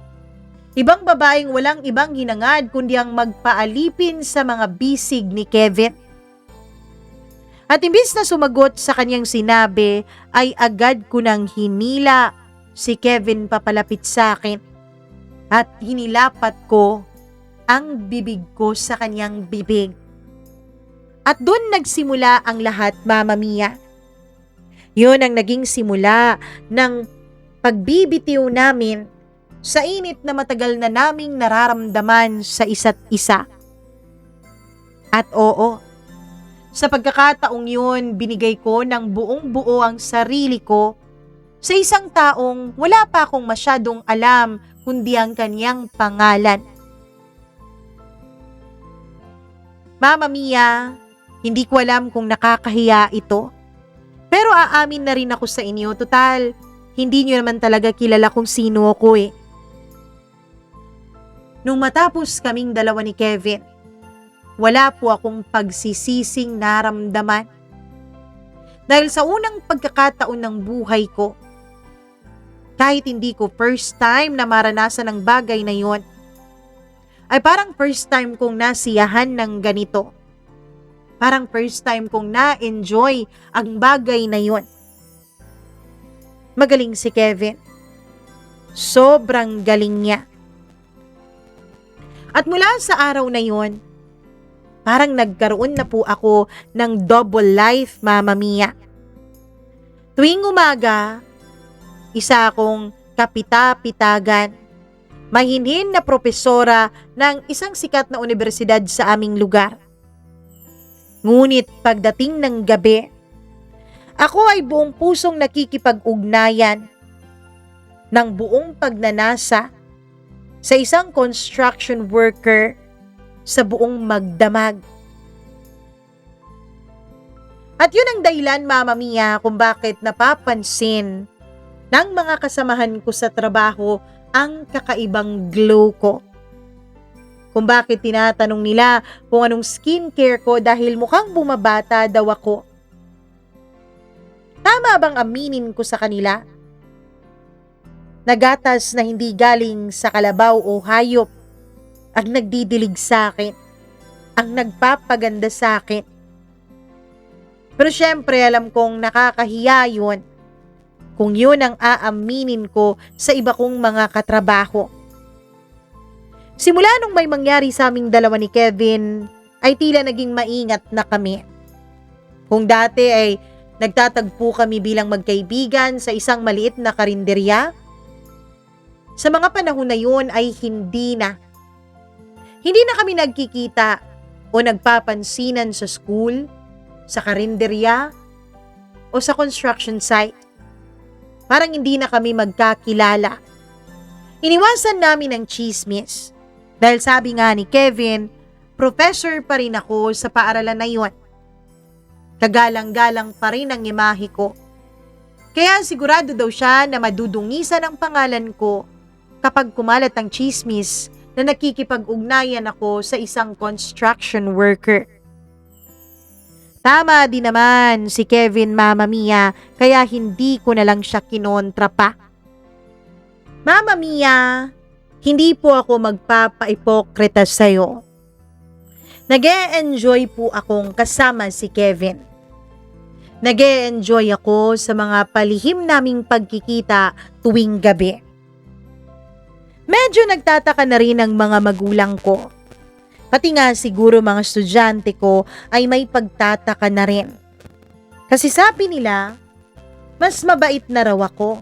Ibang babaeng walang ibang hinangad kundi ang magpaalipin sa mga bisig ni Kevin. At imbis na sumagot sa kanyang sinabi, ay agad ko nang hinila si Kevin papalapit sa akin at hinilapat ko ang bibig ko sa kanyang bibig. At doon nagsimula ang lahat, Mama Mia. Yun ang naging simula ng pagbibitiw namin sa init na matagal na naming nararamdaman sa isa't isa. At oo, sa pagkakataong yun, binigay ko ng buong buo ang sarili ko sa isang taong wala pa akong masyadong alam kundi ang kanyang pangalan. Mama Mia, hindi ko alam kung nakakahiya ito. Pero aamin na rin ako sa inyo, total, hindi nyo naman talaga kilala kung sino ako eh. Nung matapos kaming dalawa ni Kevin, wala po akong pagsisising naramdaman. Dahil sa unang pagkakataon ng buhay ko, kahit hindi ko first time na maranasan ang bagay na yon, ay parang first time kong nasiyahan ng ganito. Parang first time kong na-enjoy ang bagay na yon. Magaling si Kevin. Sobrang galing niya. At mula sa araw na yon, parang nagkaroon na po ako ng double life, Mama Mia. Tuwing umaga, isa akong kapita-pitagan, mahinhin na propesora ng isang sikat na universidad sa aming lugar. Ngunit pagdating ng gabi, ako ay buong pusong nakikipag-ugnayan ng buong pagnanasa sa isang construction worker sa buong Magdamag. At yun ang dahilan, Mama Mia, kung bakit napapansin ng mga kasamahan ko sa trabaho ang kakaibang glow ko. Kung bakit tinatanong nila kung anong skincare ko dahil mukhang bumabata daw ako. Tama bang aminin ko sa kanila? Nagatas na hindi galing sa kalabaw o hayop ang nagdidilig sa akin, ang nagpapaganda sa akin. Pero syempre alam kong nakakahiya yun kung yun ang aaminin ko sa iba kong mga katrabaho. Simula nung may mangyari sa aming dalawa ni Kevin, ay tila naging maingat na kami. Kung dati ay Nagtatagpo kami bilang magkaibigan sa isang maliit na karinderya. Sa mga panahon na yun ay hindi na. Hindi na kami nagkikita o nagpapansinan sa school, sa karinderya, o sa construction site. Parang hindi na kami magkakilala. Iniwasan namin ang chismis. Dahil sabi nga ni Kevin, professor pa rin ako sa paaralan na yun. Kagalang-galang pa rin ang imahe ko. Kaya sigurado daw siya na madudungisan ang pangalan ko kapag kumalat ang chismis na nakikipag-ugnayan ako sa isang construction worker. Tama din naman si Kevin, Mama Mia, kaya hindi ko na lang siya kinontra pa. Mama Mia, hindi po ako magpapaipokrita sa'yo. Nag-e-enjoy po akong kasama si Kevin. Nag-e-enjoy ako sa mga palihim naming pagkikita tuwing gabi. Medyo nagtataka na rin ang mga magulang ko. Pati nga siguro mga estudyante ko ay may pagtataka na rin. Kasi sabi nila, mas mabait na raw ako.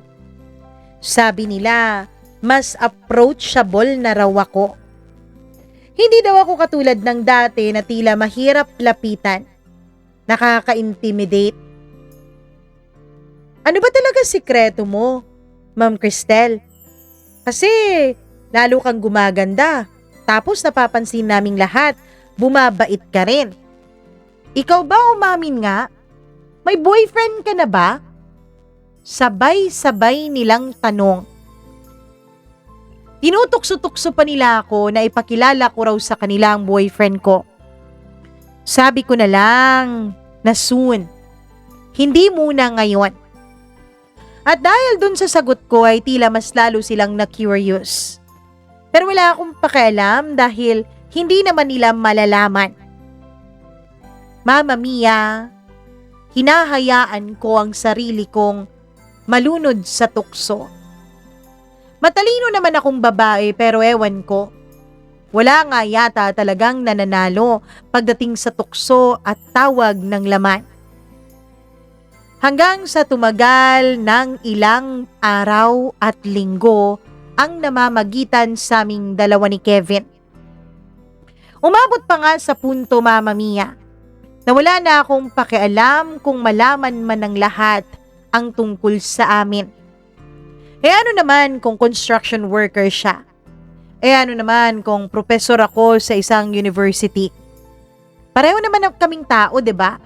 Sabi nila, mas approachable na raw ako. Hindi daw ako katulad ng dati na tila mahirap lapitan. Nakaka-intimidate. Ano ba talaga sikreto mo, Ma'am Cristel? Kasi lalo kang gumaganda. Tapos napapansin naming lahat, bumabait ka rin. Ikaw ba umamin nga? May boyfriend ka na ba? Sabay-sabay nilang tanong. Tinutukso-tukso pa nila ako na ipakilala ko raw sa kanila ang boyfriend ko. Sabi ko na lang na soon. Hindi muna ngayon. At dahil dun sa sagot ko ay tila mas lalo silang na-curious. Pero wala akong pakialam dahil hindi naman nila malalaman. Mama Mia, hinahayaan ko ang sarili kong malunod sa tukso. Matalino naman akong babae pero ewan ko. Wala nga yata talagang nananalo pagdating sa tukso at tawag ng laman. Hanggang sa tumagal ng ilang araw at linggo ang namamagitan sa aming dalawa ni Kevin. Umabot pa nga sa punto, Mama Mia, na wala na akong pakialam kung malaman man ng lahat ang tungkol sa amin. Ano naman kung construction worker siya? Ano naman kung professor ako sa isang university? Pareho naman kaming tao, 'di ba?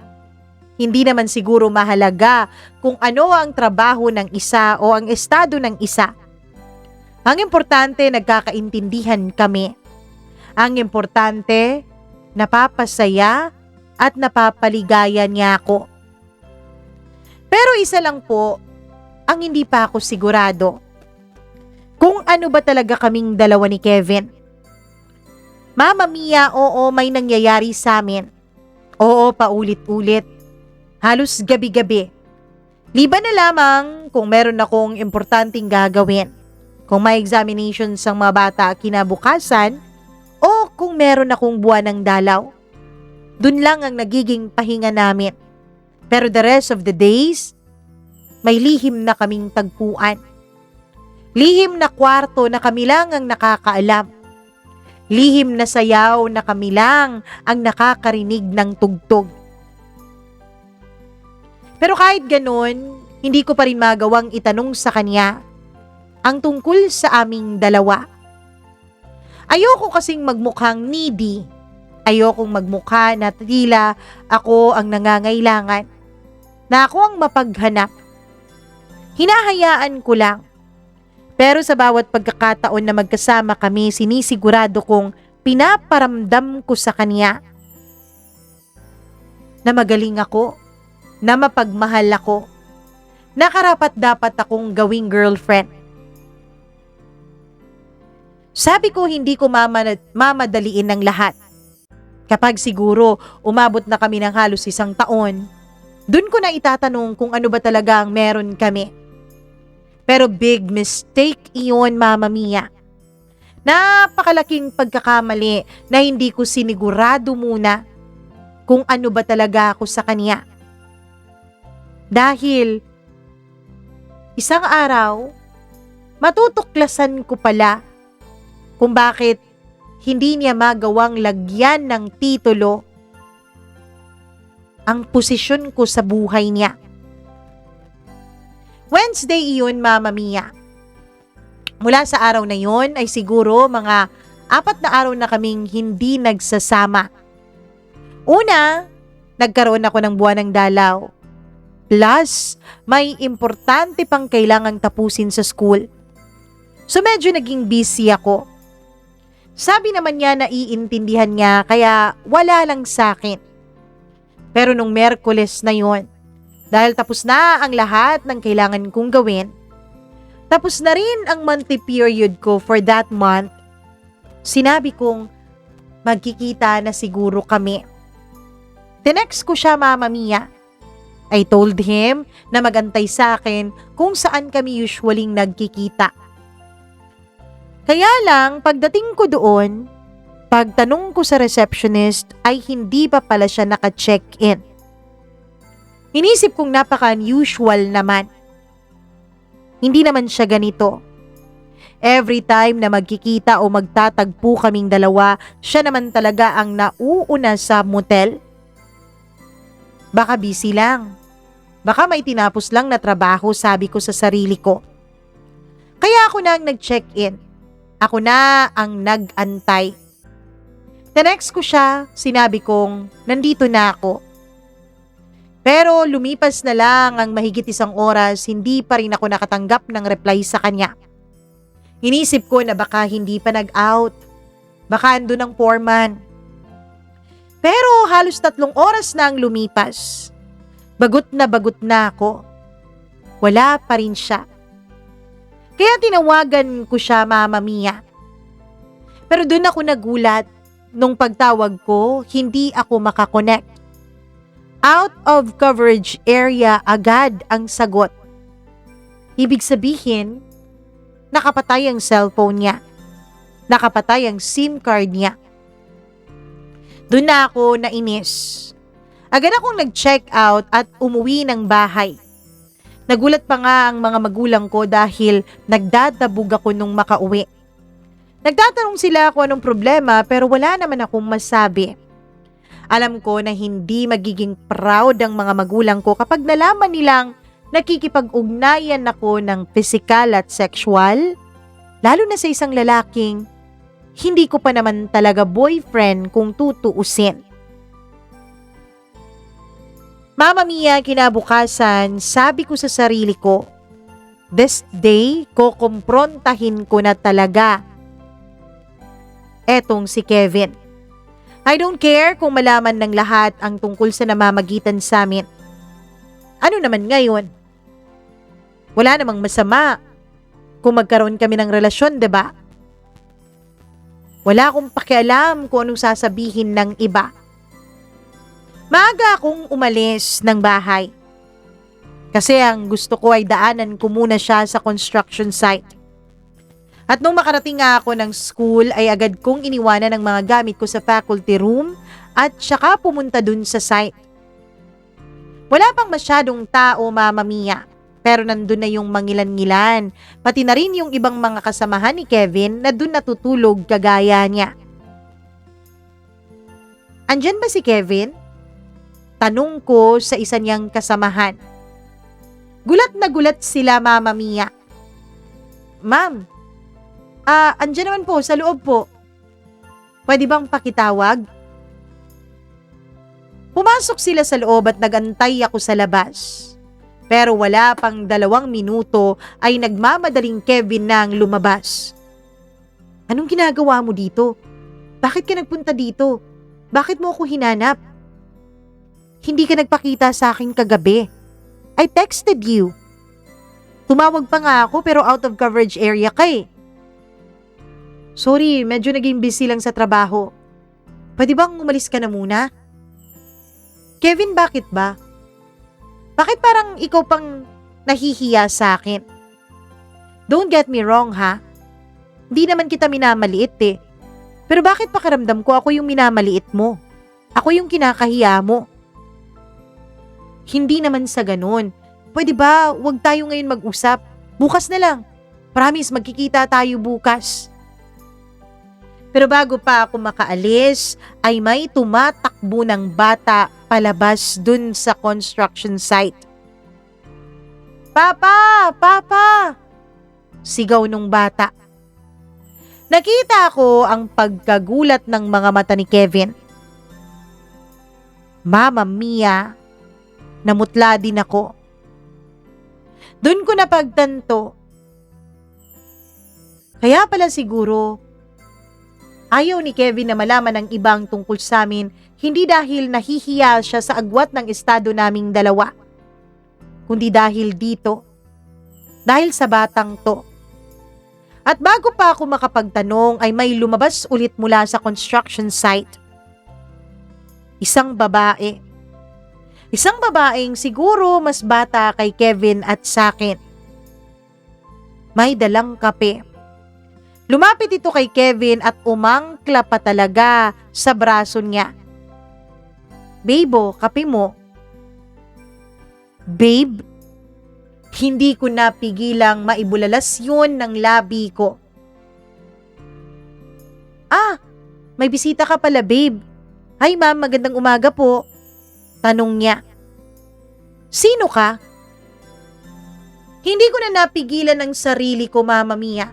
Hindi naman siguro mahalaga kung ano ang trabaho ng isa o ang estado ng isa. Ang importante, nagkakaintindihan kami. Ang importante, napapasaya at napapaligaya niya ako. Pero isa lang po, ang hindi pa ako sigurado. Kung ano ba talaga kaming dalawa ni Kevin. Mama Mia, oo, may nangyayari sa amin. Oo, paulit-ulit. Halos gabi-gabi. Liban na lamang kung meron akong importanteng gagawin. Kung may examinations ang mga bata kinabukasan o kung meron akong buwan ng dalaw. Dun lang ang nagiging pahinga namin. Pero the rest of the days, may lihim na kaming tagpuan. Lihim na kwarto na kami lang ang nakakaalam. Lihim na sayaw na kami lang ang nakakarinig ng tugtog. Pero kahit ganun, hindi ko pa rin magawang itanong sa kanya ang tungkol sa aming dalawa. Ayoko kasing magmukhang needy. Ayokong magmukha na tila ako ang nangangailangan. Na ako ang mapaghanap. Hinahayaan ko lang. Pero sa bawat pagkakataon na magkasama kami, sinisigurado kong pinaparamdam ko sa kanya na magaling ako, na mapagmahal ako, na karapat-dapat akong gawing girlfriend. Sabi ko hindi ko mamadaliin ng lahat. Kapag siguro umabot na kami ng halos 1 taon, dun ko na itatanong kung ano ba talaga ang meron kami. Pero big mistake iyon, Mama Mia. Napakalaking pagkakamali na hindi ko sinigurado muna kung ano ba talaga ako sa kanya. Dahil isang araw, matutuklasan ko pala kung bakit hindi niya magawang lagyan ng titulo ang posisyon ko sa buhay niya. Wednesday iyon, Mama Mia. Mula sa araw na yon ay siguro mga 4 na araw na kaming hindi nagsasama. Una, nagkaroon ako ng buwan ng dalaw. Plus, may importante pang kailangang tapusin sa school. So medyo naging busy ako. Sabi naman niya na iintindihan niya kaya wala lang sa akin. Pero nung Miyerkules na yon, dahil tapos na ang lahat ng kailangan kong gawin, tapos na rin ang monthly period ko for that month, sinabi kong magkikita na siguro kami. Tinext ko siya, Mama Mia. I told him na magantay sa akin kung saan kami usualing nagkikita. Kaya lang, pagdating ko doon, pagtanong ko sa receptionist ay hindi pa pala siya naka-check-in. Inisip kong napaka-unusual naman. Hindi naman siya ganito. Every time na magkikita o magtatagpo kaming dalawa, siya naman talaga ang nauuna sa motel. Baka busy lang. Baka may tinapos lang na trabaho, sabi ko sa sarili ko. Kaya ako na ang nag-check-in. Ako na ang nag-antay. Tinext ko siya, sinabi kong nandito na ako. Pero lumipas na lang ang mahigit 1 oras, hindi pa rin ako nakatanggap ng reply sa kanya. Inisip ko na baka hindi pa nag-out. Baka andun ang foreman. Pero halos 3 oras na ang lumipas. Bagot na ako. Wala pa rin siya. Kaya tinawagan ko siya, Mama Mia. Pero doon ako nagulat. Nung pagtawag ko, hindi ako makakonect. Out of coverage area agad ang sagot. Ibig sabihin, nakapatay ang cellphone niya. Nakapatay ang SIM card niya. Doon na ako nainis. Agad akong nag-check out at umuwi ng bahay. Nagulat pa nga ang mga magulang ko dahil nagdadabog ako nung makauwi. Nagtatanong sila kung anong problema pero wala naman akong masabi. Alam ko na hindi magiging proud ang mga magulang ko kapag nalaman nilang nakikipag-ugnayan ako ng physical at sexual, lalo na sa isang lalaking hindi ko pa naman talaga boyfriend kung tutuusin. Mama Mia, kinabukasan, sabi ko sa sarili ko, this day, kukumprontahin ko na talaga etong si Kevin. I don't care kung malaman ng lahat ang tungkol sa namamagitan sa amin. Ano naman ngayon? Wala namang masama kung magkaroon kami ng relasyon, diba? Wala akong pakialam kung anong sasabihin ng iba. Maaga akong umalis ng bahay. Kasi ang gusto ko ay daanan ko muna siya sa construction site. At nung makarating nga ako ng school ay agad kong iniwanan ang mga gamit ko sa faculty room at saka pumunta dun sa site. Wala pang masyadong tao, Mama Mia, pero nandun na yung mangilan-ngilan, pati na rin yung ibang mga kasamahan ni Kevin na dun natutulog kagaya niya. Andyan ba si Kevin? Tanong ko sa isa niyang kasamahan. Gulat na gulat sila, Mama Mia. Ma'am, andyan naman po, sa loob po. Pwede bang pakitawag? Pumasok sila sa loob at nagantay ako sa labas. Pero wala pang 2 minuto ay nagmamadaling Kevin nang lumabas. Anong ginagawa mo dito? Bakit ka nagpunta dito? Bakit mo ako hinanap? Hindi ka nagpakita sa akin kagabi. I texted you. Tumawag pa nga ako pero out of coverage area ka eh. Sorry, medyo naging busy lang sa trabaho. Pwede bang umalis ka na muna? Kevin, bakit ba? Bakit parang ikaw pang nahihiya sa akin? Don't get me wrong ha. Hindi naman kita minamaliit eh. Pero bakit pakiramdam ko ako yung minamaliit mo? Ako yung kinakahiya mo? Hindi naman sa ganun. pwede ba wag tayo ngayon mag-usap? Bukas na lang. Promise, magkikita tayo bukas. Pero bago pa ako makaalis, ay may tumatakbo ng bata palabas dun sa construction site. Papa! Papa! Sigaw nung bata. Nakita ko ang pagkagulat ng mga mata ni Kevin. Mama mia, namutla din ako. Doon ko napagtanto. Kaya pala siguro, ayaw ni Kevin na malaman ng ibang tungkol sa amin, hindi dahil nahihiya siya sa agwat ng estado naming dalawa, kundi dahil dito, dahil sa batang to. At bago pa ako makapagtanong ay may lumabas ulit mula sa construction site. Isang babae. Isang babaeng siguro mas bata kay Kevin at sakin. May dalang kape. Lumapit ito kay Kevin at umangkla pa talaga sa braso niya. Babe, kape mo. Babe, hindi ko napigilang maibulalas yun ng labi ko. May bisita ka pala, babe. Hi ma'am, magandang umaga po. Tanong niya. Sino ka? Hindi ko na napigilan ang sarili ko, Mama Mia.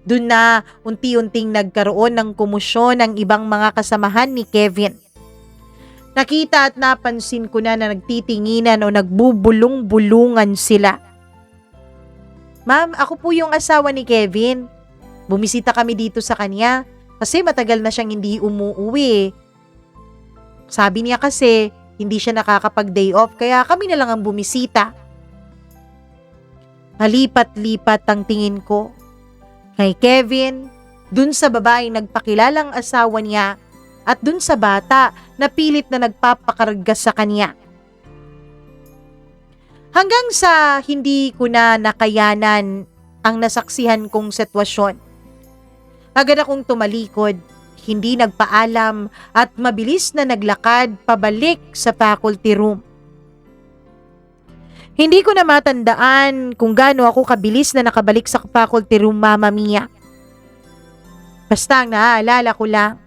Doon na unti-unting nagkaroon ng komosyon ng ibang mga kasamahan ni Kevin. Nakita at napansin ko na nagtitinginan o nagbubulong-bulungan sila. Ma'am, ako po yung asawa ni Kevin. Bumisita kami dito sa kanya kasi matagal na siyang hindi umuwi. Sabi niya kasi hindi siya nakakapag-day off kaya kami na lang ang bumisita. Malipat-lipat ang tingin ko kay Kevin, dun sa babaeng nagpakilalang asawa niya at dun sa bata na pilit na nagpapakarga sa kanya. Hanggang sa hindi ko na nakayanan ang nasaksihan kong sitwasyon. Agad akong tumalikod, hindi nagpaalam at mabilis na naglakad pabalik sa faculty room. Hindi ko na matandaan kung gaano ako kabilis na nakabalik sa faculty room, Mama Mia. Basta ang naaalala ko lang,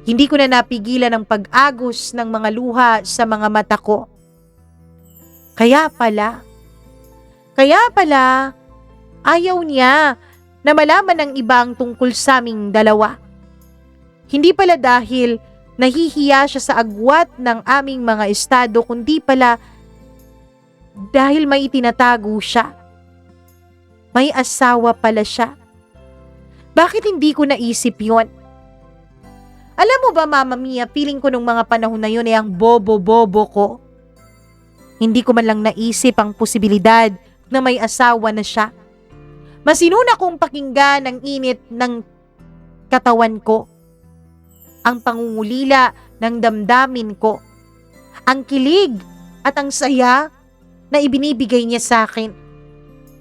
hindi ko na napigilan ang pag-agos ng mga luha sa mga mata ko. Kaya pala, ayaw niya na malaman ng ibang tungkol sa aming dalawa. Hindi pala dahil nahihiya siya sa agwat ng aming mga estado, kundi pala dahil may itinatago siya. May asawa pala siya. Bakit hindi ko naisip yon? Alam mo ba, Mama Mia, feeling ko nung mga panahon na yun ay ang bobo-bobo ko. Hindi ko man lang naisip ang posibilidad na may asawa na siya. Masinuna kong pakinggan ang init ng katawan ko, ang pangungulila ng damdamin ko, ang kilig at ang saya na ibinibigay niya sa akin.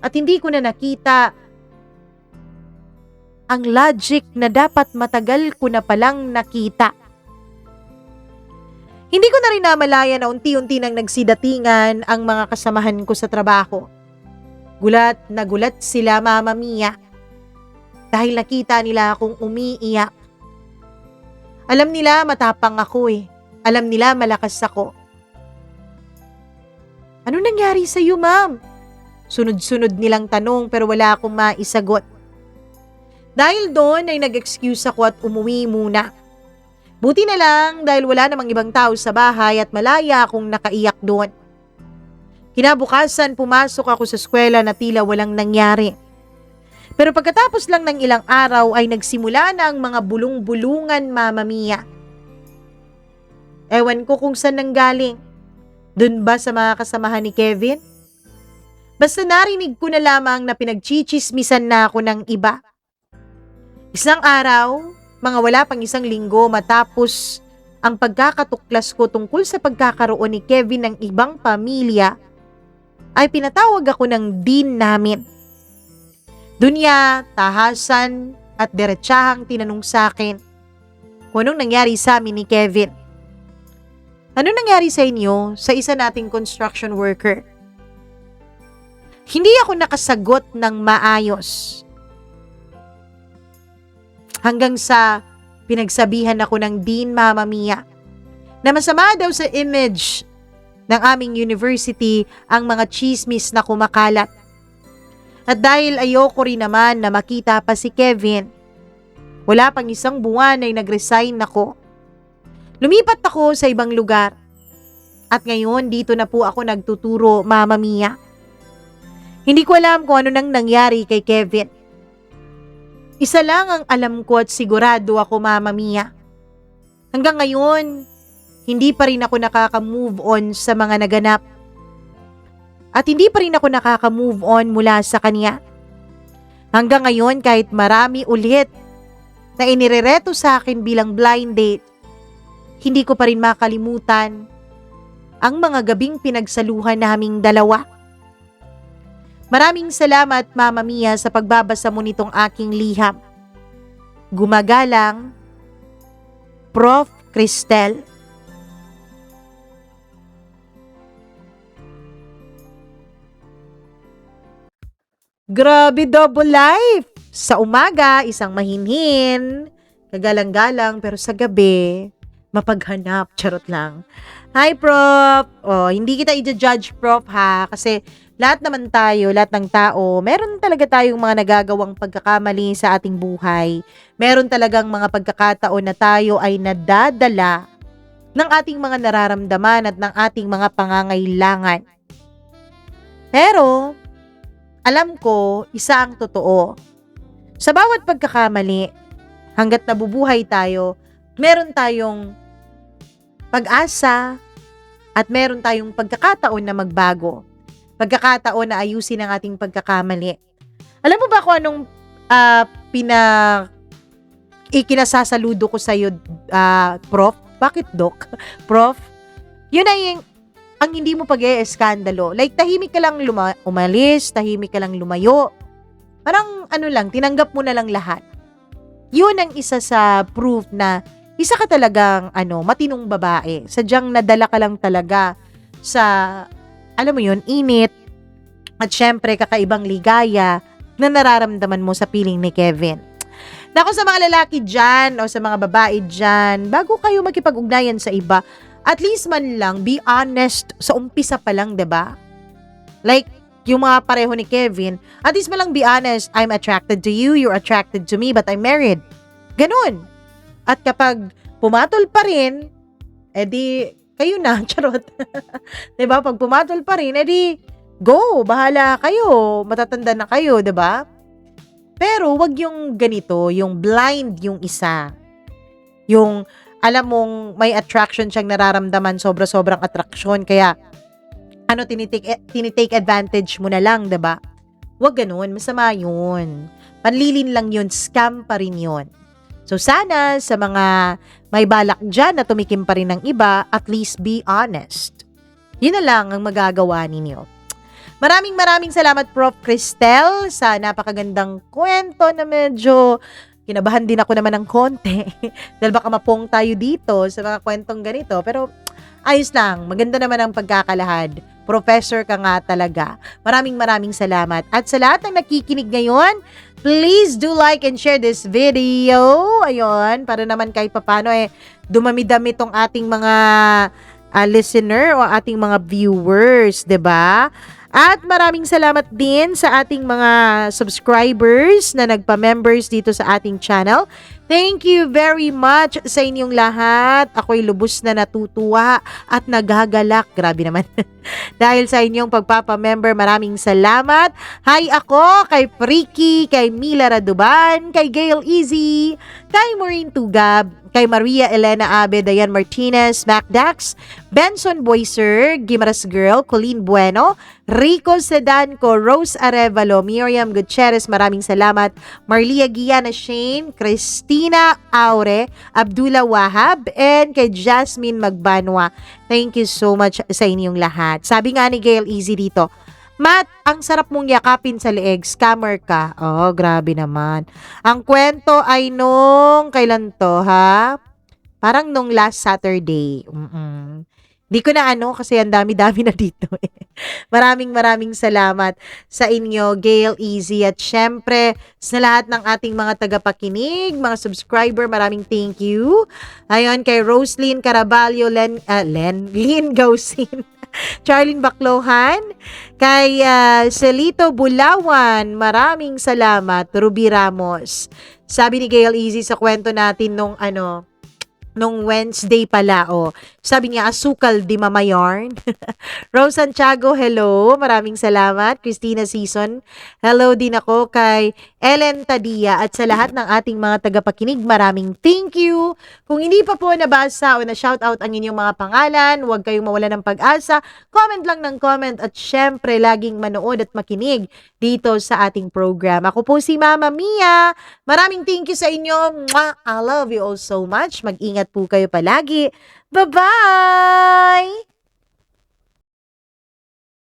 At hindi ko na nakita ang logic na dapat matagal ko na palang nakita. Hindi ko na rin namalaya na unti-unti nang nagsidatingan ang mga kasamahan ko sa trabaho. Gulat na gulat sila, Mama Mia, dahil nakita nila akong umiiyak. Alam nila matapang ako eh. Alam nila malakas ako. Ano nangyari sa iyo, ma'am? Sunod-sunod nilang tanong pero wala akong maisagot. Dahil doon ay nag-excuse ako at umuwi muna. Buti na lang dahil wala namang ibang tao sa bahay at malaya akong nakaiyak doon. Kinabukasan pumasok ako sa eskwela na tila walang nangyari. Pero pagkatapos lang ng ilang araw ay nagsimula na ang mga bulong-bulungan, Mama Mia. Ewan ko kung saan nanggaling. Doon ba sa mga kasamahan ni Kevin? Basta narinig ko na lamang na pinagchichismisan na ako ng iba. Isang araw, mga wala pang isang linggo matapos ang pagkakatuklas ko tungkol sa pagkakaroon ni Kevin ng ibang pamilya, ay pinatawag ako ng dean namin. Doon niya, tahasan at diretsahang tinanong sa akin kung anong nangyari sa amin ni Kevin. Ano nangyari sa inyo sa isa nating construction worker? Hindi ako nakasagot ng maayos. Hanggang sa pinagsabihan ako ng Dean Mama Mia na masama daw sa image ng aming university ang mga chismis na kumakalat. At dahil ayoko rin naman na makita pa si Kevin, wala pang isang buwan ay nag-resign ako. Lumipat ako sa ibang lugar. At ngayon dito na po ako nagtuturo, Mama Mia. Hindi ko alam kung ano nang nangyari kay Kevin. Isa lang ang alam ko at sigurado ako, Mama Mia. Hanggang ngayon, hindi pa rin ako nakaka-move on sa mga naganap. At hindi pa rin ako nakaka-move on mula sa kanya. Hanggang ngayon, kahit marami ulit na inirereto sa akin bilang blind date, hindi ko pa rin makalimutan ang mga gabing pinagsaluhan naming dalawa. Maraming salamat, Mama Mia, sa pagbabasa mo nitong aking liham. Gumagalang, Prof. Cristel. Grabe, double life! Sa umaga, isang mahinhin, kagalang-galang, pero sa gabi, mapaghanap. Charot lang. Hi, Prof! Oh, hindi kita i-judge, Prof, ha? Kasi lahat naman tayo, lahat ng tao, meron talaga tayong mga nagagawang pagkakamali sa ating buhay. Meron talagang mga pagkakataon na tayo ay nadadala ng ating mga nararamdaman at ng ating mga pangangailangan. Pero, alam ko, isa ang totoo. Sa bawat pagkakamali, hanggat nabubuhay tayo, meron tayong pag-asa at meron tayong pagkakataon na magbago. Pagkakataon na ayusin ang ating pagkakamali. Alam mo ba kung anong ikinasasaludo ko sa iyo, Prof? Bakit, Doc? Prof? Yun ay ang hindi mo pag-e-eskandalo. Like, tahimik ka lang umalis, tahimik ka lang lumayo. Parang lang, tinanggap mo na lang lahat. Yun ang isa sa proof na isa ka talagang matinong babae. Sadyang nadala ka lang talaga sa, alam mo yun, init at syempre kakaibang ligaya na nararamdaman mo sa piling ni Kevin. Nako, sa mga lalaki dyan o sa mga babae dyan, bago kayo makipag-ugnayan sa iba, at least man lang, be honest sa umpisa pa lang, 'di ba? Like, yung mga pareho ni Kevin, at least man lang be honest, I'm attracted to you, you're attracted to me, but I'm married. Ganun. At kapag pumatol pa rin, edi, kayo na, charot. 'Di ba? Pag pumatol pa rin, edi, go, bahala kayo, matatanda na kayo, 'di ba? Pero wag yung ganito, yung blind yung isa. Yung alam mong may attraction siyang nararamdaman, sobra-sobrang attraction, kaya tinitake advantage mo na lang, 'di ba? Wag ganoon, masama 'yun. Panlilin lang 'yun, scam pa rin 'yun. So sana sa mga may balak diyan na tumikim pa rin ng iba, at least be honest. 'Yun na lang ang magagawa ninyo. Maraming salamat, Prof. Cristel, sa napakagandang kwento na medyo kinabahan din ako naman ng konti. Dahil baka mapong tayo dito sa mga kwentong ganito. Pero ayos lang, maganda naman ang pagkakalahad. Professor ka nga talaga. Maraming salamat. At sa lahat ng nakikinig ngayon, please do like and share this video. Ayun, para naman kahit papano dumami-dami tong ating mga listener o ating mga viewers, 'di ba? At maraming salamat din sa ating mga subscribers na nagpa-members dito sa ating channel. Thank you very much sa inyong lahat. Ako'y lubos na natutuwa at nagagalak. Grabe naman. Dahil sa inyong pagpapa-member, maraming salamat. Hi ako, kay Freaky, kay Mila Raduban, kay Gail Easy, kay Maureen Tugab, kay Maria Elena Abe, Dayan Martinez, Mac Dax, Benson Boyser, Gimaras Girl, Colleen Bueno, Rico Sedanco, Rose Arevalo, Miriam Gutierrez, maraming salamat. Marlia Guiana Shane, Christina Aure, Abdullah Wahab, and kay Jasmine Magbanwa. Thank you so much sa inyong lahat. Sabi nga ni Gail Easy dito, Matt, ang sarap mong yakapin sa leeg, scammer ka. Oh, grabe naman. Ang kwento ay nung, kailan to ha? Parang nung last Saturday. Di ko na ano kasi ang dami-dami na dito eh. Maraming salamat sa inyo, Gail, Easy, at syempre sa lahat ng ating mga tagapakinig, mga subscriber, maraming thank you. Ayun, kay Roslyn Caraballo, Lynn Gausin, Charlene Baclohan, kay Celito Bulawan, maraming salamat, Ruby Ramos. Sabi ni Gail Easy sa kwento natin nung Wednesday pala, sabi niya, asukal di mamayarn. Rose Santiago, hello. Maraming salamat. Christina Season, hello din ako kay Ellen Tadia at sa lahat ng ating mga tagapakinig, maraming thank you. Kung hindi pa po nabasa o na-shoutout ang inyong mga pangalan, huwag kayong mawala ng pag-asa. Comment lang ng comment at syempre, laging manood at makinig dito sa ating program. Ako po si Mama Mia. Maraming thank you sa inyo. Mwah! I love you all so much. Mag-ingat po kayo palagi. Bye-bye!